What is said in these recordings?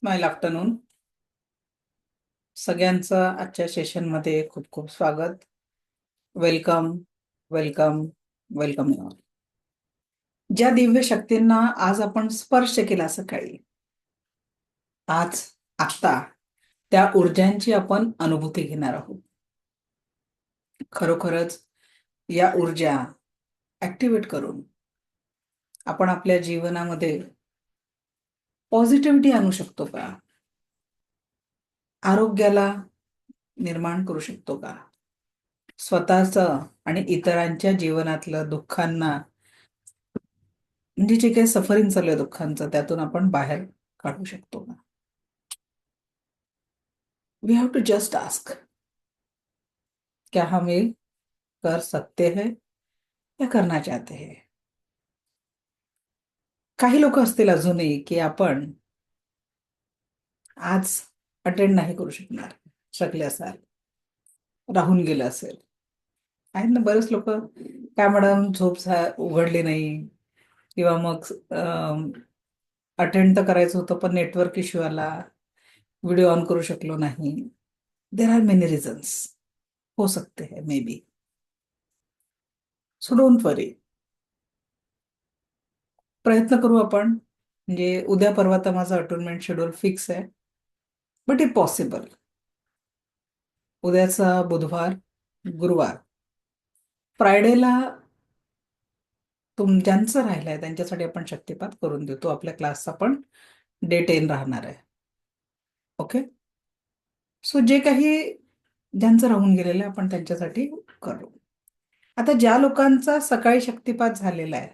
Smile afternoon. सगळ्यांचं आजच्या सेशनमध्ये खूप खूप स्वागत. Welcome, welcome, welcome. ज्या दिव्य शक्तींना आज आपण स्पर्श केला सकाळी, आज आत्ता त्या ऊर्जांची आपण अनुभूती घेणार आहोत. खरोखरच या ऊर्जा ऍक्टिव्हेट करून आपण आपल्या जीवनामध्ये पॉझिटिव्हिटी आणू शकतो का? आरोग्याला निर्माण करू शकतो का? स्वतःचं आणि इतरांच्या जीवनातलं दुःखांना, म्हणजे जे काही सफरिंग चालू आहे दुःखांचं, त्यातून आपण बाहेर काढू शकतो का? We have to just ask, क्या हम ये कर सकते हैं या करना चाहते हैं? काही लोक असतील अजूनही की आपण आज अटेंड नाही करू शकले असाल, राहून गेलं असेल. आहेत ना बरेच लोक, काय मॅडम झोप उघडली नाही, किंवा मग अटेंड तर करायचं होतं पण नेटवर्क इश्यू आला, व्हिडिओ ऑन करू शकलो नाही. There are many reasons. हो सकते हैं मे बी. सो डोंट वरी, प्रयत्न करू आपण. म्हणजे उद्या परवा तर माझं अटोनमेंट शेड्यूल फिक्स आहे, बट इट पॉसिबल. उद्याचा बुधवार, गुरुवार, फ्रायडेला ज्यांचं राहिलंय त्यांच्यासाठी आपण शक्तिपात करून देतो. आपल्या क्लासचा पण डे 10 राहणार आहे. ओके. सो जे काही ज्यांचं राहून गेलेलं आहे आपण त्यांच्यासाठी करू. आता ज्या लोकांचा सकाळी शक्तिपात झालेला आहे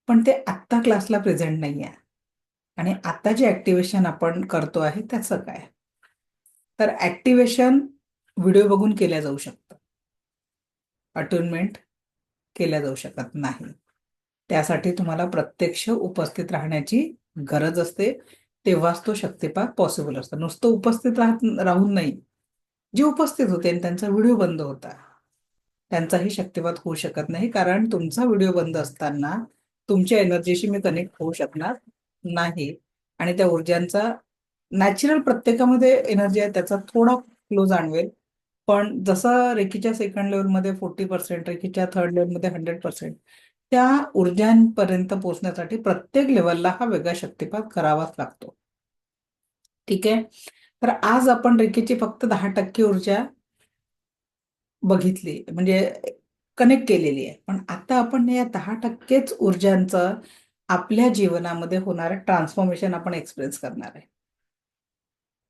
पण ते आत्ता क्लासला प्रेझेंट नाही आहे, आणि आता जे ऍक्टिव्हेशन आपण करतो आहे त्याचं काय? तर ऍक्टिव्हेशन व्हिडिओ बघून केल्या जाऊ शकतं, अटोनमेंट केल्या जाऊ शकत नाही. त्यासाठी तुम्हाला प्रत्यक्ष उपस्थित राहण्याची गरज असते, तेव्हाच तो शक्तिपात पॉसिबल असतो. नुसतं उपस्थित राहून नाही. जे उपस्थित होते आणि त्यांचा व्हिडिओ बंद होता त्यांचाही शक्तिपात होऊ शकत नाही, कारण तुमचा व्हिडिओ बंद असताना तुमच्या एनर्जीशी मी कनेक्ट होऊ शकणार नाही. आणि त्या ऊर्जांचा नॅचरल प्रत्येकामध्ये एनर्जी आहे त्याचा थोडा फ्लो जाणवेल. पण जसं रेकीच्या सेकंड लेवलमध्ये 40%, रेकीच्या थर्ड लेवलमध्ये 100%, त्या ऊर्जांपर्यंत पोहोचण्यासाठी प्रत्येक लेवलला हा वेगळा शक्तिपात करावाच लागतो. ठीक आहे. तर आज आपण रेकीची फक्त 10% ऊर्जा बघितली, म्हणजे कनेक्ट केलेली आहे. पण आता आपण या 10%च ऊर्जांचं आपल्या जीवनामध्ये होणारं ट्रान्सफॉर्मेशन आपण एक्सपिरियन्स करणार आहे.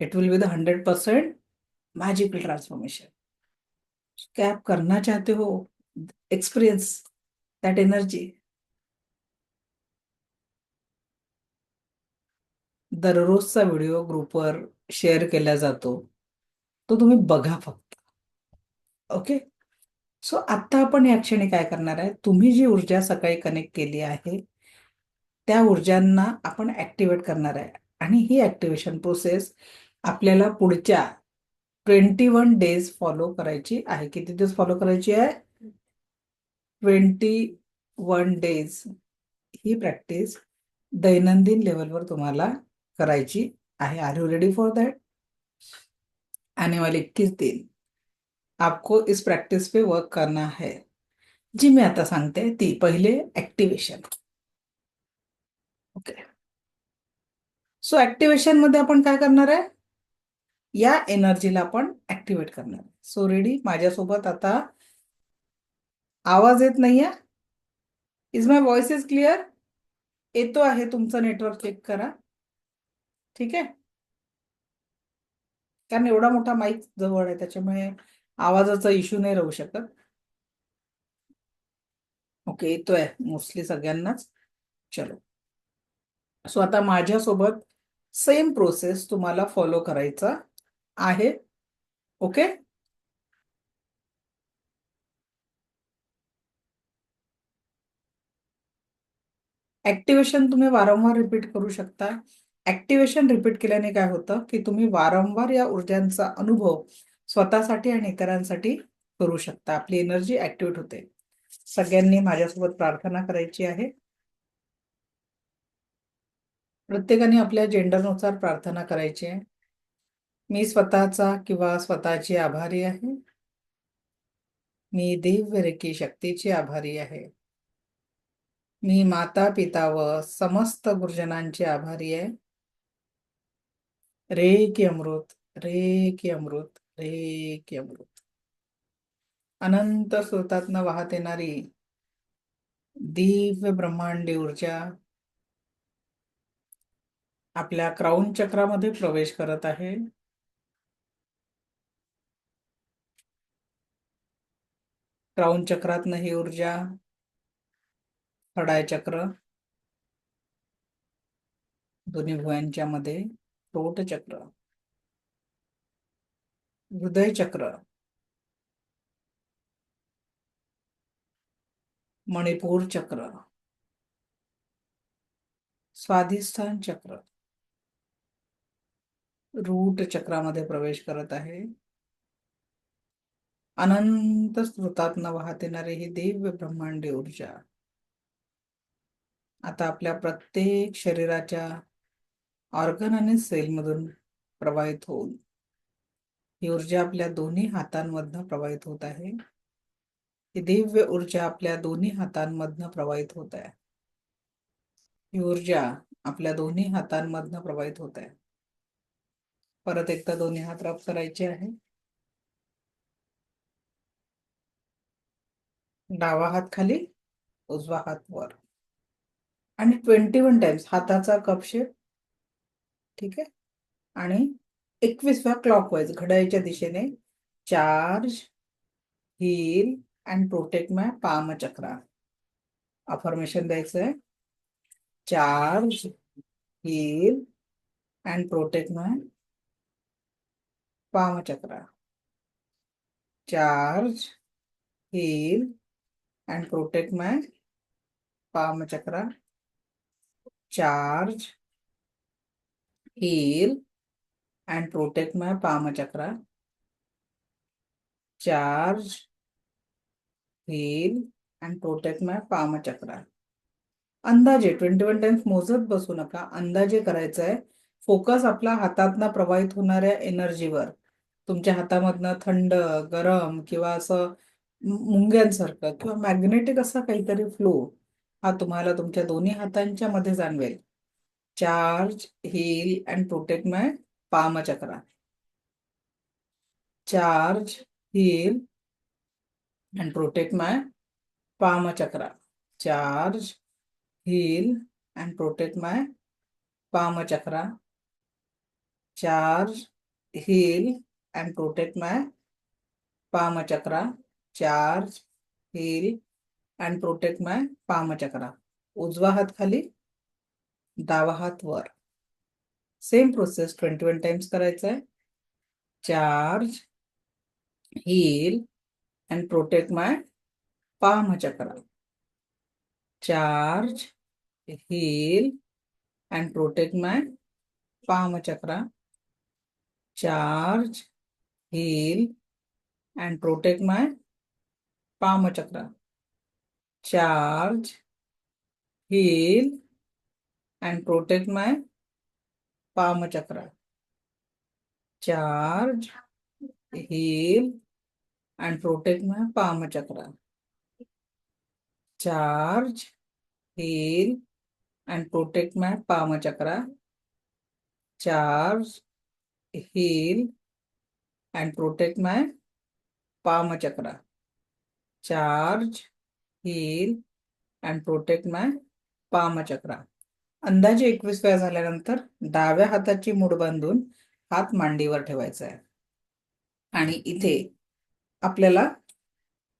It will be the 100% magical transformation. क्या आप करना चाहते हो एक्सपीरियंस दैट एनर्जी? दररोजचा व्हिडिओ ग्रुपवर शेअर केला जातो, तो तुम्ही बघा फक्त. ओके. सो आता आपण या क्षणी काय करणार आहे, तुम्ही जी ऊर्जा सकाळी कनेक्ट केली आहे त्या ऊर्जांना आपण ऍक्टिव्हेट करणार आहे. आणि ही ऍक्टिव्हेशन प्रोसेस आपल्याला पुढच्या 21 डेज फॉलो करायची आहे. किती दिवस फॉलो करायची आहे? 21 डेज. ही प्रॅक्टिस दैनंदिन लेवलवर तुम्हाला करायची आहे. Are you ready for that? आने वाले 21 दिन आपको इस प्रैक्टिस पे वर्क करना है. जी मी आता सांगते ती पहिले ऍक्टिव्हेशन. ओके. सो ऍक्टिव्हेशन मध्ये आपण काय करणार आहे, या एनर्जीला आपण ऍक्टिव्हेट करणार आहे. So ready? माझ्यासोबत आता आवाज येत नाहीये? Is my voice is clear? येतो आहे तुमचं नेटवर्क चेक करा. ठीक आहे. कारण एवढा मोठा माईक जवळ आहे त्याच्यामुळे आवाजाचा इश्यू नाही राहू शकत. ओके, येतोय मोस्टली सगळ्यांनाच. चलो. सो आता माझ्यासोबत सेम प्रोसेस तुम्हाला फॉलो करायचा आहे. ओके. ऍक्टिव्हेशन तुम्ही वारंवार रिपीट करू शकता. ऍक्टिव्हेशन रिपीट केल्याने काय होतं की तुम्ही वारंवार या ऊर्जांचा अनुभव स्वतःसाठी आणि इतरांसाठी करू शकता. आपली एनर्जी ऍक्टिव्हेट होते. सगळ्यांनी माझ्यासोबत प्रार्थना करायची आहे. प्रत्येकाने आपल्या जेंडरनुसार प्रार्थना करायची आहे. मी स्वतःचा किंवा स्वतःची आभारी आहे. मी दिव्य रेकी शक्तीची आभारी आहे. मी माता पिता व समस्त गुरुजनांची आभारी आहे. रे की अमृत, रे की अमृत, रे की अमृत. अनंत स्रोतातनं वाहत येणारी दिव्य ब्रह्मांडी ऊर्जा आपल्या क्राऊन चक्रामध्ये प्रवेश करत आहे. क्राऊन चक्रातनं ही ऊर्जा थर्ड चक्र, दोन्ही भुवयांच्या मध्ये थ्रोट चक्र, हृदय चक्र, मणिपूर चक्र, स्वाधिष्ठान चक्र, रूट चक्रामध्ये प्रवेश करत आहे. अनंत स्रोतातनं वाहत येणारी ही दिव्य ब्रह्मांडी ऊर्जा आता आपल्या प्रत्येक शरीराच्या ऑर्गन आणि सेलमधून प्रवाहित होऊन ही ऊर्जा आपल्या दोन्ही हातांमधनं प्रवाहित होत आहे. ही दिव्य ऊर्जा आपल्या दोन्ही हातांमधनं प्रवाहित होत आहे. ही ऊर्जा आपल्या दोन्ही हातांमधनं प्रवाहित होत आहे. परत एकदा दोन्ही हात रब करायचे आहे. डावा हात खाली, उजवा हात वर आणि 21 टाइम्स हाताचा कप शेप. ठीक आहे. आणि 21व्या क्लॉकवाईज घड्याळीच्या दिशेने charge, heal and protect my palm chakra. Affirmation द्यायचं आहे. Charge, heal and protect my palm chakra. Charge, heal and protect my palm chakra. Charge, heal and protect my palm chakra. Charge, heal and protect my palm chakra. अंदाजे 21 times मोजत बसू नका. अंदाजे करायचं आहे. Focus आपला हातातनं प्रवाहित होणाऱ्या एनर्जीवर. तुमच्या हातामधनं थंड, गरम किंवा असं मुंग्यांसारखं किंवा मॅग्नेटिक असा काहीतरी फ्लो हा तुम्हाला तुमच्या दोन्ही हातांच्या मध्ये जाणवेल. Charge, heal and protect my palm chakra. Charge, heal and protect my palm chakra. Charge, heal and protect my palm chakra. Charge, heal and protect my palm chakra. Charge, heal and protect my palm chakra. उजवा हात खाली, डावा हात वर. सेम प्रोसेस 21 टाइम्स करायचं आहे. Charge, heal and protect my palm chakra. Charge, heal and protect my palm chakra. Charge, heal and protect my palm chakra. Charge, heal and protect my palm chakra. Charge, heal and protect my palm chakra. Charge, heal and protect my palm chakra. Charge, heal and protect my palm chakra. Charge, heal and protect my palm chakra. अंदाजे 21 वेळा झाल्यानंतर डाव्या हाताची मूठ बांधून हात मांडीवर ठेवायचा आहे. आणि इथे आपल्याला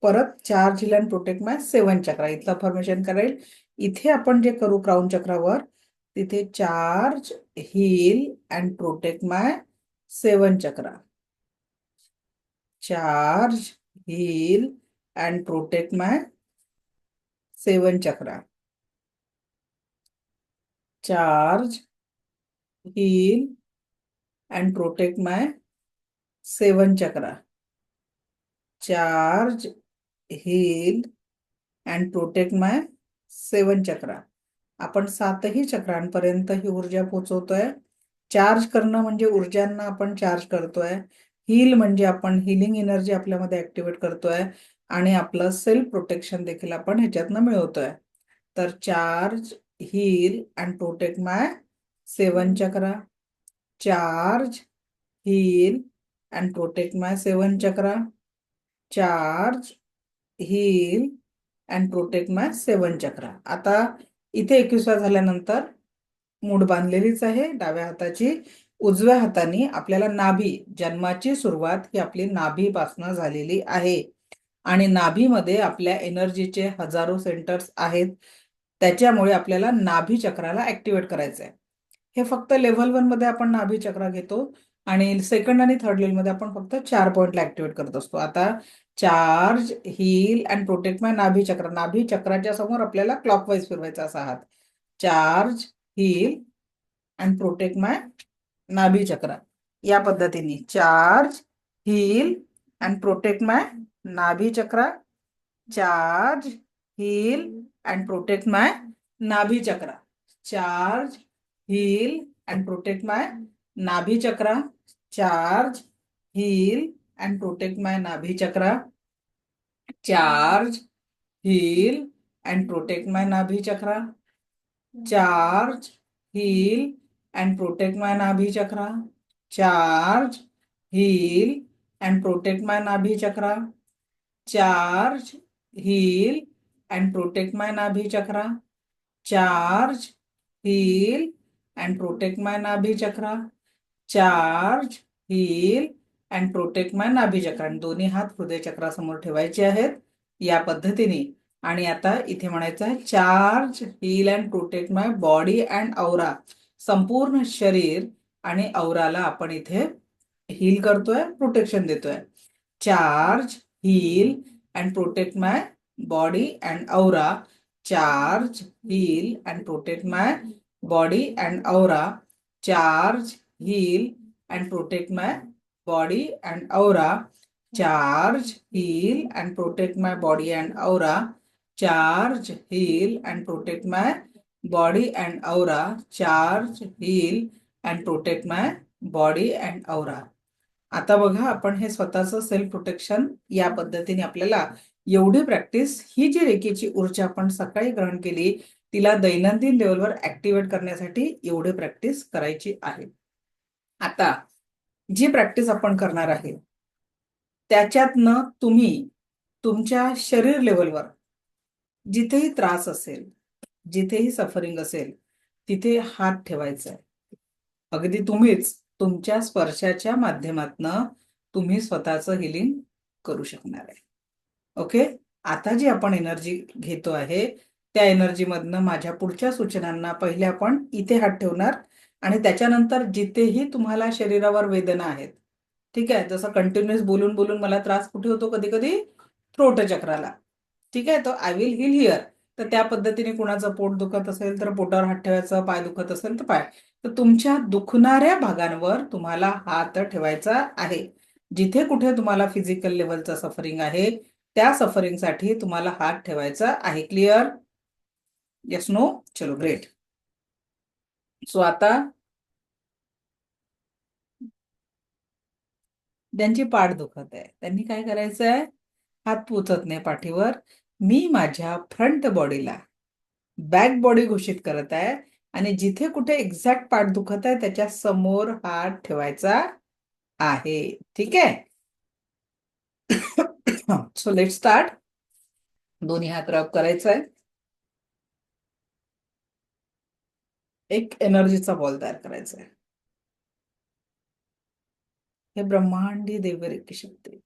परत charge, heal and protect my 7 चक्रा इथलं फॉर्मेशन करेल. इथे आपण जे करू क्राऊन चक्रावर तिथे charge, heal and protect my 7 chakra. Charge, heal and protect my 7 chakra. Charge, heal and protect my 7 chakra. Charge, heal and protect my 7 chakra. आपण 7ही चक्रांपर्यंत ही ऊर्जा पोहोचवतोय. चार्ज करणं म्हणजे ऊर्जांना आपण चार्ज करतोय. हील म्हणजे आपण हिलिंग एनर्जी आपल्यामध्ये ऍक्टिव्हेट करतोय आणि आपलं सेल्फ प्रोटेक्शन देखील आपण ह्याच्यातनं मिळवतोय. तर charge, heal and protect my 7 chakra. Charge, heal and protect my 7 chakra. Charge, heal and protect my 7 chakra. आता इथे 21 झाल्यानंतर मूठ बांधलेलीच आहे डाव्या हाताची. उजव्या हाताने आपल्याला नाभी, जन्माची सुरुवात ही आपली नाभीपासून झालेली आहे आणि नाभीमध्ये आपल्या एनर्जीचे हजारो सेंटर्स आहेत. त्याच्यामुळे आपल्याला नाभी चक्राला ऍक्टिव्हेट करायचं आहे. हे फक्त लेव्हल 1 मध्ये आपण नाभी चक्र घेतो आणि सेकंड आणि थर्ड लेवल मध्ये आपण फक्त 4 पॉइंटला ऍक्टिव्हेट करत असतो. आता चार्ज, हील अँड प्रोटेक्ट माय नाभी चक्र. नाभी चक्राच्या समोर आपल्याला क्लॉकवाईज फिरवायचा असा हात. चार्ज, हील अँड प्रोटेक्ट माय नाभी चक्र. या पद्धतीने चार्ज, हील अँड प्रोटेक्ट माय नाभी चक्र. चार्ज, हील अँड प्रोटेक्ट माय नाभी चक्र. चार्ज, हील अँड प्रोटेक्ट माय नाभी चक्र. चार्ज, हील अँड प्रोटेक्ट माय नाभी चक्र. चार्ज, हील अँड प्रोटेक्ट माय नाभी चक्र. चार्ज, हील अँड प्रोटेक्ट माय नाभी चक्र. चार्ज, हील अँड प्रोटेक्ट माय नाभी चक्र. चार्ज, हील अँड प्रोटेक्ट माय नाभी चक्र. Charge, heal and protect माय नाभी चक्र. Charge, heal and protect माय नाभी चक्र. आणि दोन्ही हात हृदय चक्रासमोर ठेवायचे आहेत या पद्धतीने. आणि आता इथे म्हणायचं आहे charge, heal and protect my body and aura. संपूर्ण शरीर आणि औराला आपण इथे हील करतोय, प्रोटेक्शन देतोय. Charge, heal and protect my body and aura. Charge, heal and protect my body and aura. Charge, heal and protect my body and aura. Charge, heal and protect my body and aura. Charge, heal and protect my body and aura. Charge, heal and protect my body and aura. आता बघा आपण हे स्वतःचं self protection या पद्धतीने आपल्याला एवढी practice, ही जी रेकीची ऊर्जा आपण सकाळी ग्रहण केली तिला दैनंदिन लेवलवर ऍक्टिव्हेट करण्यासाठी एवढी प्रॅक्टिस करायची आहे. आता जी प्रॅक्टिस आपण करणार आहे त्याच्यातनं तुम्ही तुमच्या शरीर लेवलवर जिथेही त्रास असेल, जिथेही सफरिंग असेल तिथे हात ठेवायचा आहे. अगदी तुम्हीच तुमच्या स्पर्शाच्या माध्यमातनं तुम्ही स्वतःचं हिलिंग करू शकणार आहे. ओके. आता जी आपण एनर्जी घेतो आहे त्या एनर्जी मधनं माझ्या पुढच्या सूचनांना पहिले आपण इथे हात ठेवणार आणि त्याच्यानंतर जिथेही तुम्हाला शरीरावर वेदना आहेत, ठीक आहे, जसं कंटिन्युअस बोलून बोलून मला त्रास कुठे होतो कधी कधी थ्रोट चक्राला, ठीक आहे, तो आय विल हील हिअर. तर त्या पद्धतीने कुणाचं पोट दुखत असेल तर पोटावर हात ठेवायचा, पाय दुखत असेल तर पाय. तर तुमच्या दुखणाऱ्या भागांवर तुम्हाला हात ठेवायचा आहे. जिथे कुठे तुम्हाला फिजिकल लेवलचं सफरिंग आहे त्या सफरिंगसाठी तुम्हाला हात ठेवायचा आहे. क्लिअर? Yes, no? चलो, ग्रेट. सो आता ज्यांची पाठ दुखत आहे त्यांनी काय करायचं आहे, हात पोचत नाही पाठीवर, मी माझ्या फ्रंट बॉडीला बॅक बॉडी घोषित करत आहे आणि जिथे कुठे एक्झॅक्ट पाठ दुखत आहे त्याच्या समोर हात ठेवायचा आहे. ठीक आहे. So let start. दोन्ही हात रब करायचा आहे. एक एनर्जीचा बॉल तयार करायचा आहे. हे ब्रह्मांडी दिव्य रेखी शक्ती,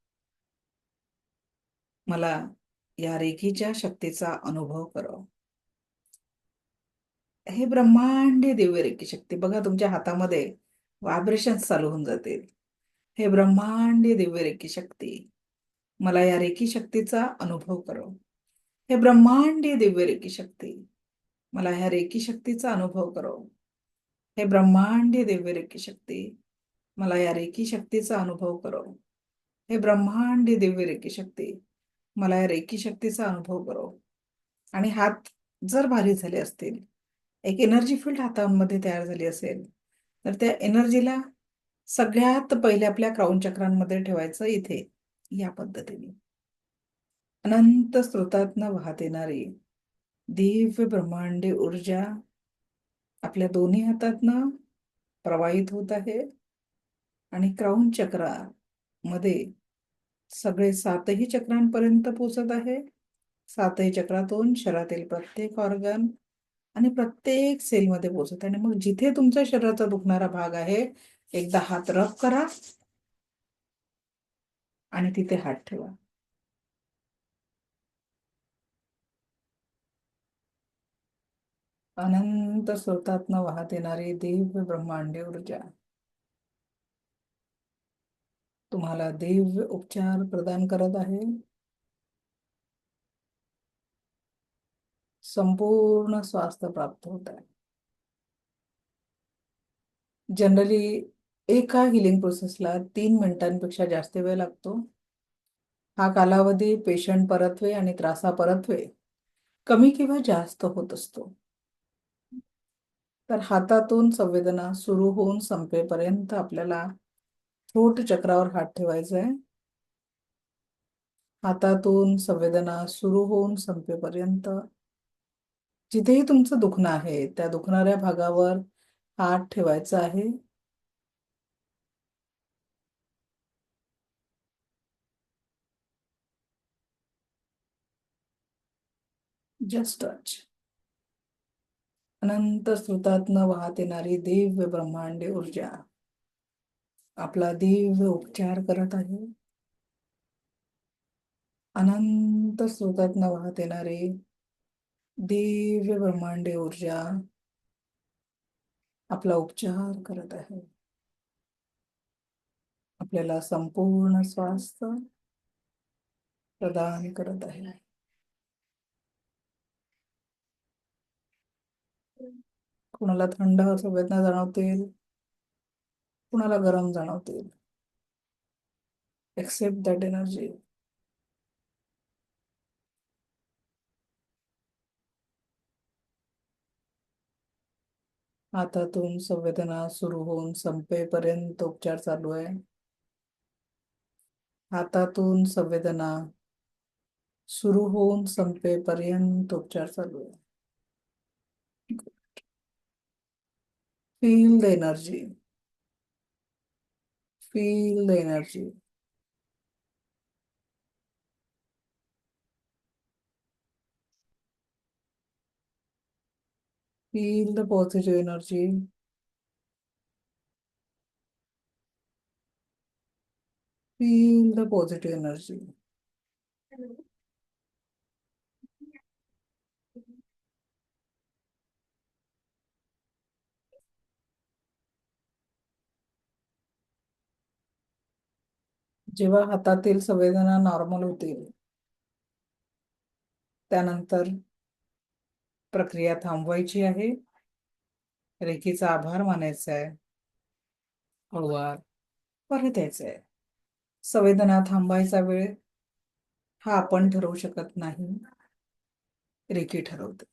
मला या रेखीच्या शक्तीचा अनुभव करावा. हे ब्रह्मांडी दिव्य रेखी शक्ती बघा तुमच्या हातामध्ये व्हायब्रेशन चालू होऊन जातील. हे ब्रह्मांडी दिव्य रेखी शक्ती, मला या रेखी शक्तीचा अनुभव करो. हे ब्रह्मांडी दिव्य रेखी शक्ती, मला ह्या रेखी शक्तीचा अनुभव करो. हे ब्रह्मांडी दिव्य रेखी शक्ती, मला या रेखी शक्तीचा अनुभव करो. हे ब्रह्मांडी दिव्य रेखी शक्ती, मला या रेखी शक्तीचा अनुभव करो. आणि हात जर भारी झाले असतील एक एनर्जी फील्ड हातामध्ये तयार झाली असेल, तर त्या एनर्जीला सगळ्यात पहिले आपल्या क्राऊन चक्रांमध्ये ठेवायचं इथे, या पद्धतीने. अनंत स्रोतातनं वाहत येणारी दिव्य ब्रह्मांडी ऊर्जा आपल्या दोन्ही हातातनं प्रवाहित होत आहे आणि क्राऊन चक्रामध्ये सगळे सातही चक्रांपर्यंत पोहोचत आहे. सातही चक्रातून शरीरातील प्रत्येक ऑर्गन आणि प्रत्येक सेलमध्ये पोहोचत आहे. आणि मग जिथे तुमच्या शरीराचा दुखणारा भाग आहे, एकदा हात रब करा आणि तिथे हात ठेवा. अनंत स्रोतातनं वाहत येणारी दिव्य ब्रह्मांडी ऊर्जा तुम्हाला दिव्य उपचार प्रदान करत आहे. संपूर्ण स्वास्थ्य प्राप्त होत आहे. जनरली एका हिलिंग प्रोसेसला 3 मिनिटांपेक्षा जास्त वेळ लागतो. हा कालावधी पेशंट परतवे आणि त्रासा परतवे कमी किंवा जास्त होत असतो. तर हातातून संवेदना सुरू होऊन संपेपर्यंत आपल्याला थ्रोट चक्रावर हात ठेवायचा आहे. हातातून संवेदना सुरू होऊन संपेपर्यंत जिथेही तुमचं दुखणं आहे, त्या दुखणाऱ्या भागावर हात ठेवायचा आहे. Just touch. अनंत स्रोतातनं वाहत येणारी दिव्य ब्रह्मांडी ऊर्जा आपला दिव्य उपचार करत आहे. अनंत स्रोतातनं वाहत येणारी दिव्य ब्रह्मांडी ऊर्जा आपला उपचार करत आहे. आपल्याला संपूर्ण स्वास्थ्य प्रदान करत आहे. कुणाला थंड संवेदना जाणवतील, कुणाला गरम जाणवतील. Accept that energy. हातातून संवेदना सुरू होऊन संपेपर्यंत उपचार चालू आहे. हातातून संवेदना सुरू होऊन संपेपर्यंत उपचार चालू आहे. Feel the energy. Feel the energy. Feel the positive energy. Feel the positive energy. जेव्हा हातातील संवेदना नॉर्मल होतील, त्यानंतर प्रक्रिया थांबवायची आहे. रेखीचा आभार मानायचा आहे. हळूवार परत यायचं आहे. संवेदना थांबायचा वेळ हा आपण ठरवू शकत नाही, रेखी ठरवते.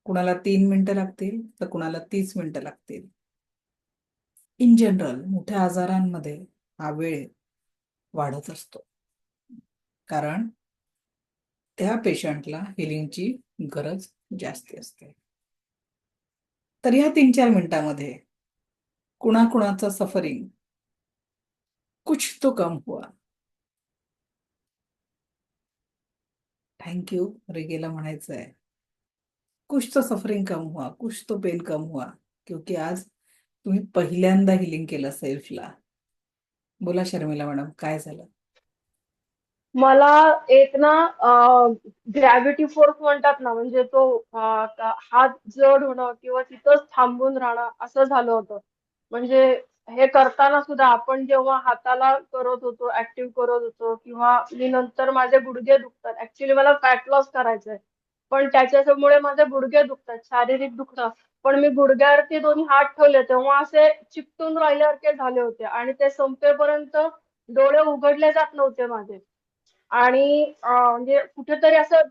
कुणाला 3 मिनिटं लागतील तर कुणाला 30 मिनिटं लागतील. इन जनरल मोठ्या आजारांमध्ये हा वेळ वाढत असतो, कारण त्या पेशंटला हिलिंगची गरज जास्ती असते. तर या 3-4 मिनिटांमध्ये कुणाकुणाचं सफरिंग कुछ तो कम हुआ. थँक्यू रेगेला म्हणायचं आहे, कुछ तो सफरिंग कम हुआ, कुछ तो पेन कम हुआ. क्योंकि आज तुम्ही पहिल्यांदा हिलिंग केलं सेल्फला. बोला शर्मिला मॅडम, काय झालं? मला एक ना ग्रॅव्हिटी फोर्स म्हणतात ना, म्हणजे तो हात जड होणं किंवा तिथंच थांबून राहणं असं झालं होतं. म्हणजे हे करताना सुद्धा आपण जेव्हा हाताला करत होतो, ऍक्टिव्ह करत होतो किंवा मी नंतर माझे गुडघे दुखतात. ऍक्च्युली मला फॅट लॉस करायचंय, पण त्याच्यामुळे माझे गुडघे दुखतात, शारीरिक दुखणं. पण मी गुडघ्यावरती दोन्ही हात ठेवले तेव्हा असे चिकटून राहिल्यासारखे झाले होते आणि ते संपेपर्यंत डोळे उघडले जात नव्हते माझे. आणि म्हणजे कुठेतरी असं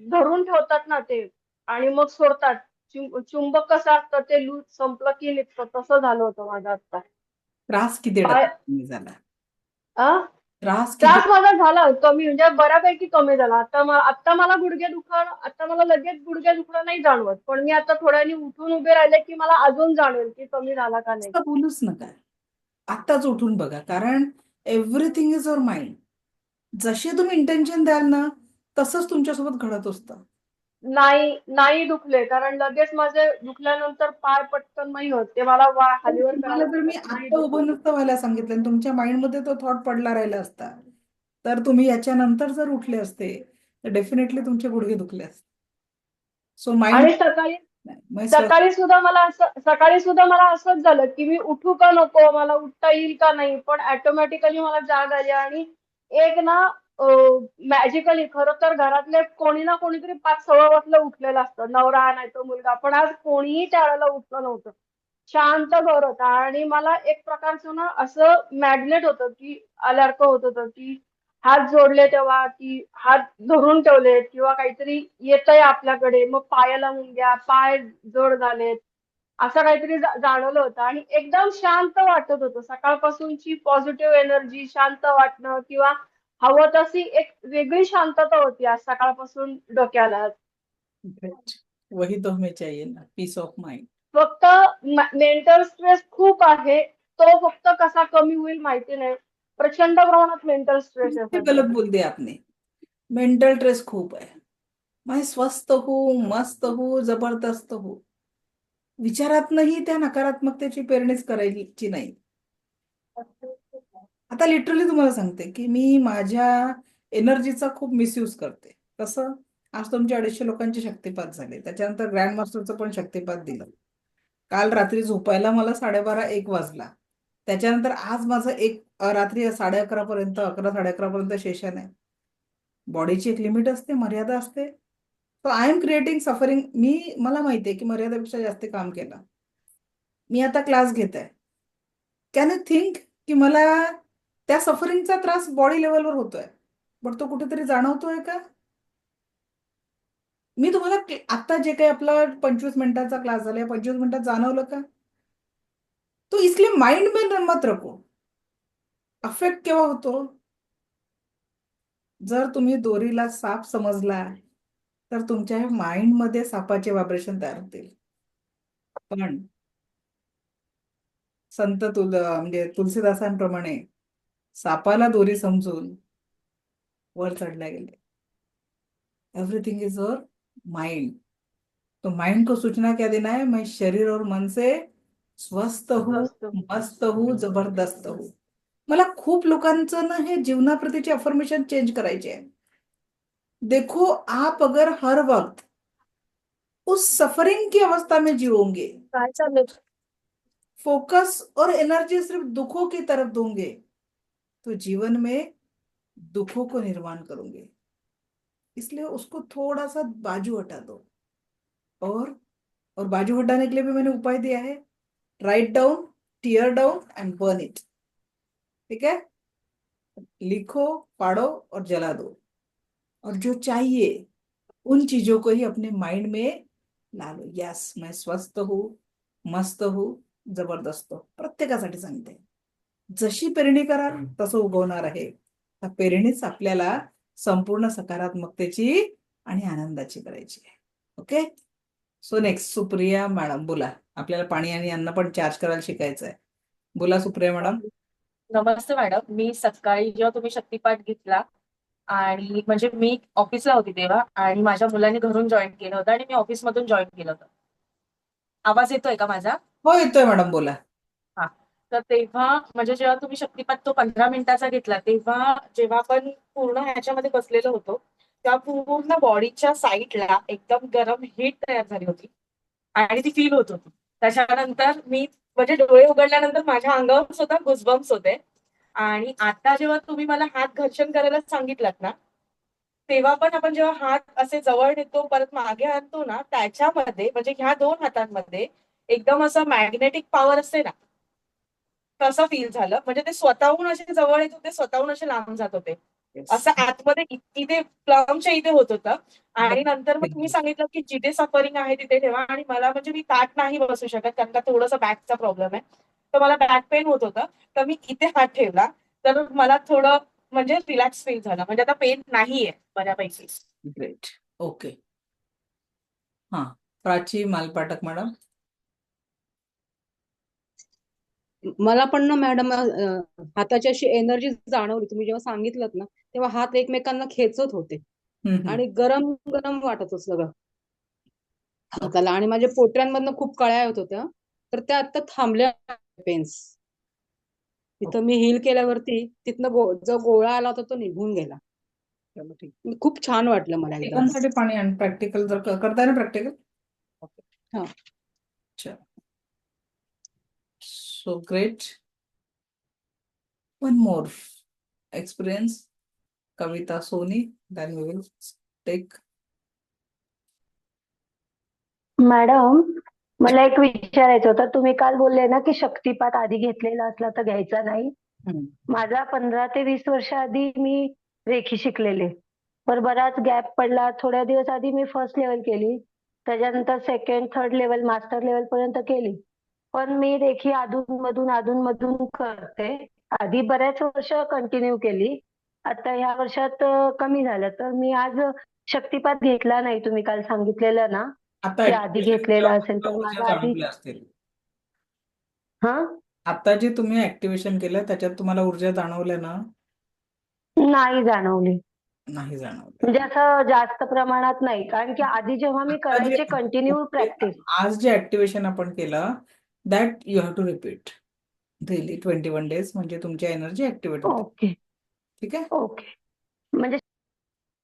धरून ठेवतात ना ते आणि मग सोडतात. चुंबक कसं असतं ते लूज संपलं की निघतं, तसं झालं होतं माझं आता. त्रास किती पाय टक्के कमी झाला? अ त्रास किती? त्रास माझा झाला कमी, म्हणजे बऱ्यापैकी कमी झाला. आता मला गुडघे दुखणं, आता मला लगेच गुडघे दुखणं नाही जाणवत, पण मी आता थोड्या वेळाने उठून उभे राहिले की मला अजून जाणवेल की कमी झाला का नाही. असं बोलूच नका. आत्ताच उठून बघा, कारण एव्हरीथिंग इज युअर माइंड. जसे तुम्ही इंटेन्शन द्याल ना, तसंच तुमच्यासोबत घडत असतं. नाही नाही दुखले, कारण लगेच माझे दुखल्यानंतर पाय पटकन नाही होत, ते मला पण खालीवर करायला तुम्हाला जर मी लागतात, नाही आत्ता दुखत. उभं नसतं व्हायला सांगितलं आणि तुमच्या माइंडमध्ये तो थॉट पडला राहिला असता, तर तुम्ही याच्यानंतर जर उठले असते तर डेफिनेटली तुमचे गुडघे दुखले असते. So mind. आणि सकाळी सुद्धा मला असंच झालं की मी उठू का नको, मला उठता येईल का नाही, पण ऑटोमॅटिकली मला जाग आली. आणि एक ना मॅजिकली, खरं तर घरातले कोणी ना कोणीतरी 5-6 वाजता उठलेलं असतं, नवरा नाही तो मुलगा, पण आज कोणीही त्यावेळेला उठलं नव्हतं. शांत घर होतं आणि मला एक प्रकारचं ना असं मॅग्नेट होतं की आल्यासारखं होत होतं की हात जोडले तेव्हा, की हात धरून ठेवलेत किंवा काहीतरी येतंय आपल्याकडे, मग पायाला मुंग्या, पाय जड झालेत, असं काहीतरी जाणवलं होतं. आणि एकदम शांत वाटत होतं. सकाळपासूनची पॉझिटिव्ह एनर्जी, शांत वाटणं किंवा हवं तशी एक वेगळी शांतता होती आज सकाळपासून डोक्याला. ग्रेट. वही तो हमें चाहिए ना, पीस ऑफ माइंड. फक्त मेंटल स्ट्रेस खूप आहे. तो फक्त कसा कमी होईल माहिती नाही. प्रचंड प्रमाणात मेंटल स्ट्रेस आहे ये सध्या. गलत बोल दिया आपने. मेंटल स्ट्रेस खूप आहे. मैं स्वस्थ हूँ, मस्त हूँ, जबरदस्त हूँ. विचारातनंही त्या नकारात्मकतेची पेरणीच करायची नाही. आता लिटरली तुम्हाला सांगते की मी माझ्या एनर्जीचा खूप मिसयूज करते. कसं? आज तुमचे 250 लोकांचे शक्तिपात झाले, त्याच्यानंतर ग्रँड मास्टरचं पण शक्तिपात दिलं. काल रात्री झोपायला मला 12:30-1 वाजला. त्याच्यानंतर आज माझं रात्री 11:30 पर्यंत, 11-11:30 पर्यंत सेशन आहे. बॉडीची एक लिमिट असते, मर्यादा असते. So I am creating suffering. मला माहिती आहे की मर्यादेपेक्षा जास्त काम केलं. मी आता क्लास घेत आहे. कॅन यू थिंक की मला त्या सफरिंगचा त्रास बॉडी लेवलवर होतोय, बट तो कुठेतरी जाणवतोय का? मी तुम्हाला आता जे काही आपला 25 मिनिटाचा क्लास झाला, 25 मिनिटात जाणवलं का? तो इसलिए माइंड में मत रखो. अफेक्ट केव्हा होतो? जर तुम्ही दोरीला साप समजला तर तुमच्या माइंडमध्ये सापाचे व्हायब्रेशन तयार होतील. पण म्हणजे तुलसीदासांप्रमाणे सापाला दोरी समजून वर चढल्या गेले. Everything is your mind. तो माइंड को सूचना क्या देना है? मैं शरीर और मन से स्वस्थ हूँ, स्वस्त. मस्त हूँ, जबरदस्त हूँ. मला खूप लोकांचं ना हे जीवनाप्रतीचे अफर्मेशन चेंज करायचे आहे. देखो, आप अगर हर वक्त उस सफरिंग की अवस्था में जियोगे, काय चाललंय? फोकस और एनर्जी सिर्फ दुखों की तरफ दोगे, तो जीवन में दुखों को निर्माण करोगे. इसलिए उसको थोड़ा सा बाजू हटा दो. और और बाजू हटाने के लिए भी मैंने उपाय दिया है. Write down, tear down and burn it. ठीक है? लिखो, पाड़ो और जला दो. और जो चाहिए उन चीजों को ही अपने माइंड में ला लो. यस, मैं स्वस्थ हूँ, मस्त हूँ, जबरदस्त हूँ. प्रत्येकासाठी सांगते. जशी पेरणी कराल तसं उगवणार आहे. त्या पेरणीच आपल्याला संपूर्ण सकारात्मकतेची आणि आनंदाची करायची आहे. Okay. So next Supriya madam बोला. आपल्याला पाणी आणि अन्न पण चार्ज करायला शिकायचं आहे. बोला सुप्रिया मॅडम. नमस्ते मॅडम. मी सकाळी जेव्हा तुम्ही शक्तिपाठ घेतला आणि म्हणजे मी ऑफिसला होती तेव्हा, आणि माझ्या मुलांनी घरून जॉईन केलं होतं आणि मी ऑफिसमधून जॉईन केलं होतं. आवाज येतोय का माझा? हो, येतोय मॅडम, बोला. हा. तर तेव्हा म्हणजे जेव्हा तुम्ही शक्तिपाठ तो 15 मिनिटाचा घेतला, तेव्हा जेव्हा आपण पूर्ण ह्याच्यामध्ये बसलेलो होतो, तेव्हा पूर्ण बॉडीच्या साईडला एकदम गरम हीट तयार झाली होती आणि ती फील होत होती. त्याच्यानंतर मी म्हणजे डोळे उघडल्यानंतर माझ्या अंगावर सुद्धा गुजबम्स होते. आणि आता जेव्हा तुम्ही मला हात घर्षण करायला सांगितलात ना, तेव्हा पण आपण जेव्हा हात असे जवळ नेतो परत मागे आणतो ना, त्याच्यामध्ये म्हणजे ह्या 2 हातांमध्ये एकदम असं मॅग्नेटिक पॉवर असते ना, तसं फील झालं. म्हणजे ते स्वतःहून असे जवळ येत होते, स्वतःहून असे लांब जात होते. असं आतमध्ये इथे प्लमच्या इथे होत होतं. आणि नंतर मग तुम्ही Yes. सांगितलं की जिथे सफरिंग आहे तिथे ठेवा, आणि मला म्हणजे मी ताट नाही बसू शकत कारण का थोडंसं बॅकचा प्रॉब्लेम आहे. तर मला बॅक पेन होत होतं. तर मी इथे हात ठेवला, तर मला थोडं म्हणजे रिलॅक्स फील झालं, म्हणजे आता पेन नाहीये बऱ्यापैकी. ग्रेट. ओके. हा, प्राची मालपाटक मॅडम. मला पण ना मॅडम हाताची अशी एनर्जी जाणवली. तुम्ही जेव्हा सांगितलं ना तेव्हा हात एकमेकांना खेचत होते आणि गरम गरम वाटत होतं सगळं हाताला, आणि माझ्या पोटऱ्यांमधनं खूप कळ्या होत होत्या, तर त्या आता थांबल्या पेन्स. तिथं मी हील केल्यावरती तिथनं जो गोळा आला होता तो निघून गेला. चलो ठीक. खूप छान वाटलं मला एकदम. एकांसाठी पाणी आणि प्रॅक्टिकल जर करताय ना प्रॅक्टिकल. हा. चलो. So great. One more experience, Kavita Soni, then we will take. Madam, मला एक विचारायचं होतं. तुम्ही काल बोलले ना की शक्तिपात आधी घेतलेला असला तर घ्यायचा नाही. माझा 15 ते 20 वर्ष आधी मी रेखी शिकलेले, पण बराच गॅप पडला. थोड्या दिवस आधी मी फर्स्ट लेवल केली, त्याच्यानंतर second third level master level पर्यंत केली. पण मी रेखी अधून मधून करते. आधी बऱ्याच वर्ष कंटिन्यू केली, आता ह्या वर्षात कमी झालं. तर मी आज शक्तिपात घेतला नाही, तुम्ही काल सांगितलेलं ना आता की आधी घेतलेला असेल तर ऊर्जा माझा आधी. जाणवल्या असतील. हा, आता जे तुम्ही ऍक्टिव्हेशन केलं त्याच्यात तुम्हाला ऊर्जा जाणवल्या ना? नाही जाणवली. नाही जाणवल्या. म्हणजे असं जास्त प्रमाणात नाही, कारण की आधी जेव्हा मी आता करायचे कंटिन्यू प्रॅक्टिस. आज जे ऍक्टिव्हेशन आपण केलं that you have to repeat daily 21 days, म्हणजे तुमची एनर्जी ऍक्टिव्हेट होते. ओके ठीक आहे. ओके. म्हणजे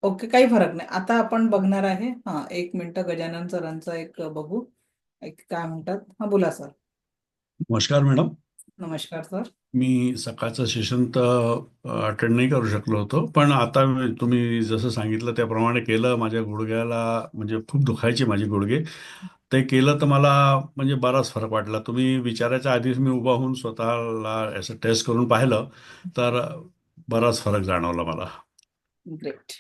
ओके, काही फरक नाही. आता आपण बघणार आहे, हा 1 मिनिट गजानन सरांचा एक बघू, एक काय म्हणतात. हा बोला सर. नमस्कार मॅडम. नमस्कार सर. मी सकाळचं सेशन तर अटेंड नाही करू शकलो होतो, पण आता तुम्ही जसं सांगितलं त्याप्रमाणे केलं. माझ्या गुडघ्याला म्हणजे खूप दुखायचे माझे गुडघे, ते केलं तर मला म्हणजे बराच फरक वाटला. तुम्ही विचारायच्या आधीच मी उभा होऊन स्वतःला असं टेस्ट करून पाहिलं तर बराच फरक जाणवला मला. ग्रेट.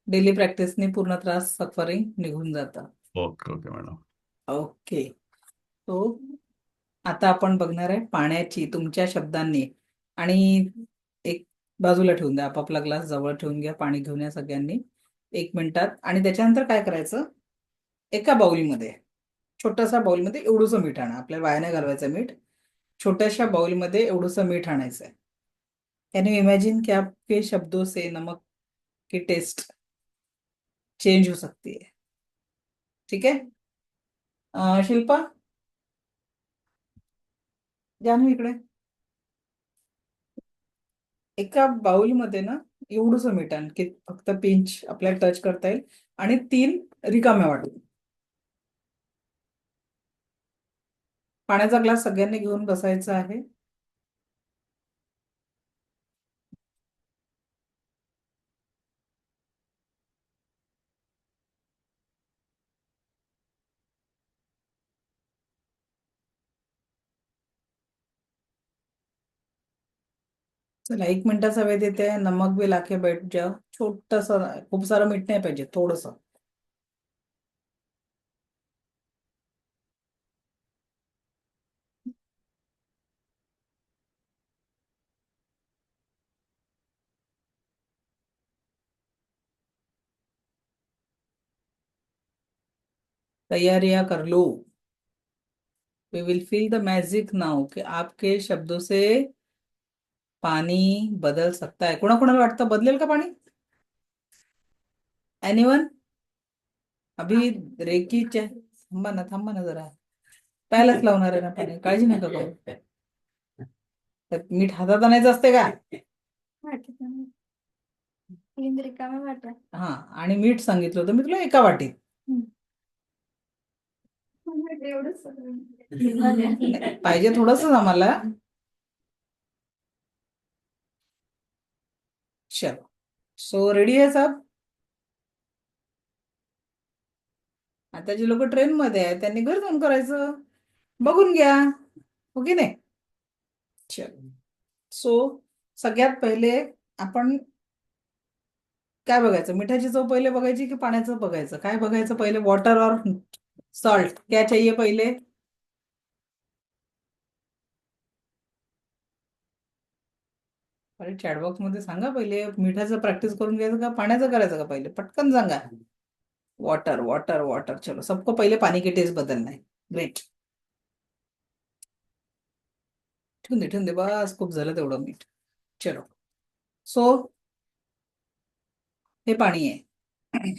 डेली प्रॅक्टिसने पूर्ण त्रास सफरिंग निघून जातं. Okay okay madam. ओके. तो आता आपण बघणार आहे पाण्याची तुमच्या शब्दांनी, आणि एक बाजूला ठेवून द्या, आपापला ग्लास जवळ ठेवून घ्या, पाणी घेऊन या सगळ्यांनी 1 मिनिटात. आणि त्याच्यानंतर काय करायचं, एका बाउलमध्ये, छोटासा बाउलमध्ये एवढंसं मीठ आणा. आपल्याला वाया नाही घालवायचं मीठ. छोट्याशा बाउलमध्ये एवढंसं मीठ आणायचं आहे. कैन यू इमेजिन कि आपके शब्दों से नमक की टेस्ट चेंज हो सकती है. ठीक है. शिल्पा, जानू इकडे. एका बाउलमध्ये ना एवढंसं मीठ आण की फक्त पिंच आपल्याला टच करता येईल, आणि 3 रिकाम्या वाटून. पाण्याचा ग्लास सगळ्यांनी घेऊन बसायचा आहे. चला 1 मिनिटाचा वेळ देते. नमक भी लाके बैठ जाओ. छोटस, खूप सारं मीठ नाही पाहिजे, थोडस. तैयारियां कर लो. We will feel the magic now कि आपके शब्दों से पानी बदल सकता है. कोणाकोणाला वाटतं बदलेल का पाणी? एनीवन? अभी रेकीच्या थांबा ना जरा. प्यायलाच लावणार आहे ना पाणी, काळजी नका करू. त्यात मीठ हातात आणायचं असते का? हा, आणि मीठ सांगितलं होतं मी तुला एका वाटीत. पाहिजे थोडस आम्हाला. चलो, सो रेडी आहे सब. आता जे लोक ट्रेन मध्ये आहेत त्यांनी घर जाऊन करायचं, बघून घ्या. हो की नाही? चलो. सो सगळ्यात पहिले आपण काय बघायचं, मिठाची चव पहिले बघायची की पाण्याचं बघायचं, काय बघायचं पहिले, वॉटर और सॉल्ट, क्या चाहिए पहिले? अरे चॅटबॉक्स मध्ये सांगा पहिले, मिठाचं प्रॅक्टिस करून घ्यायचं का पाण्याचं करायचं का पहिले, पटकन सांगा. वॉटर वॉटर वॉटर, चलो सबको पहिले पानी की टेस्ट बदलना है. ग्रेट. ठेवून दे बस, खूप झालं तेवढं मीठ. चलो, सो हे पाणी आहे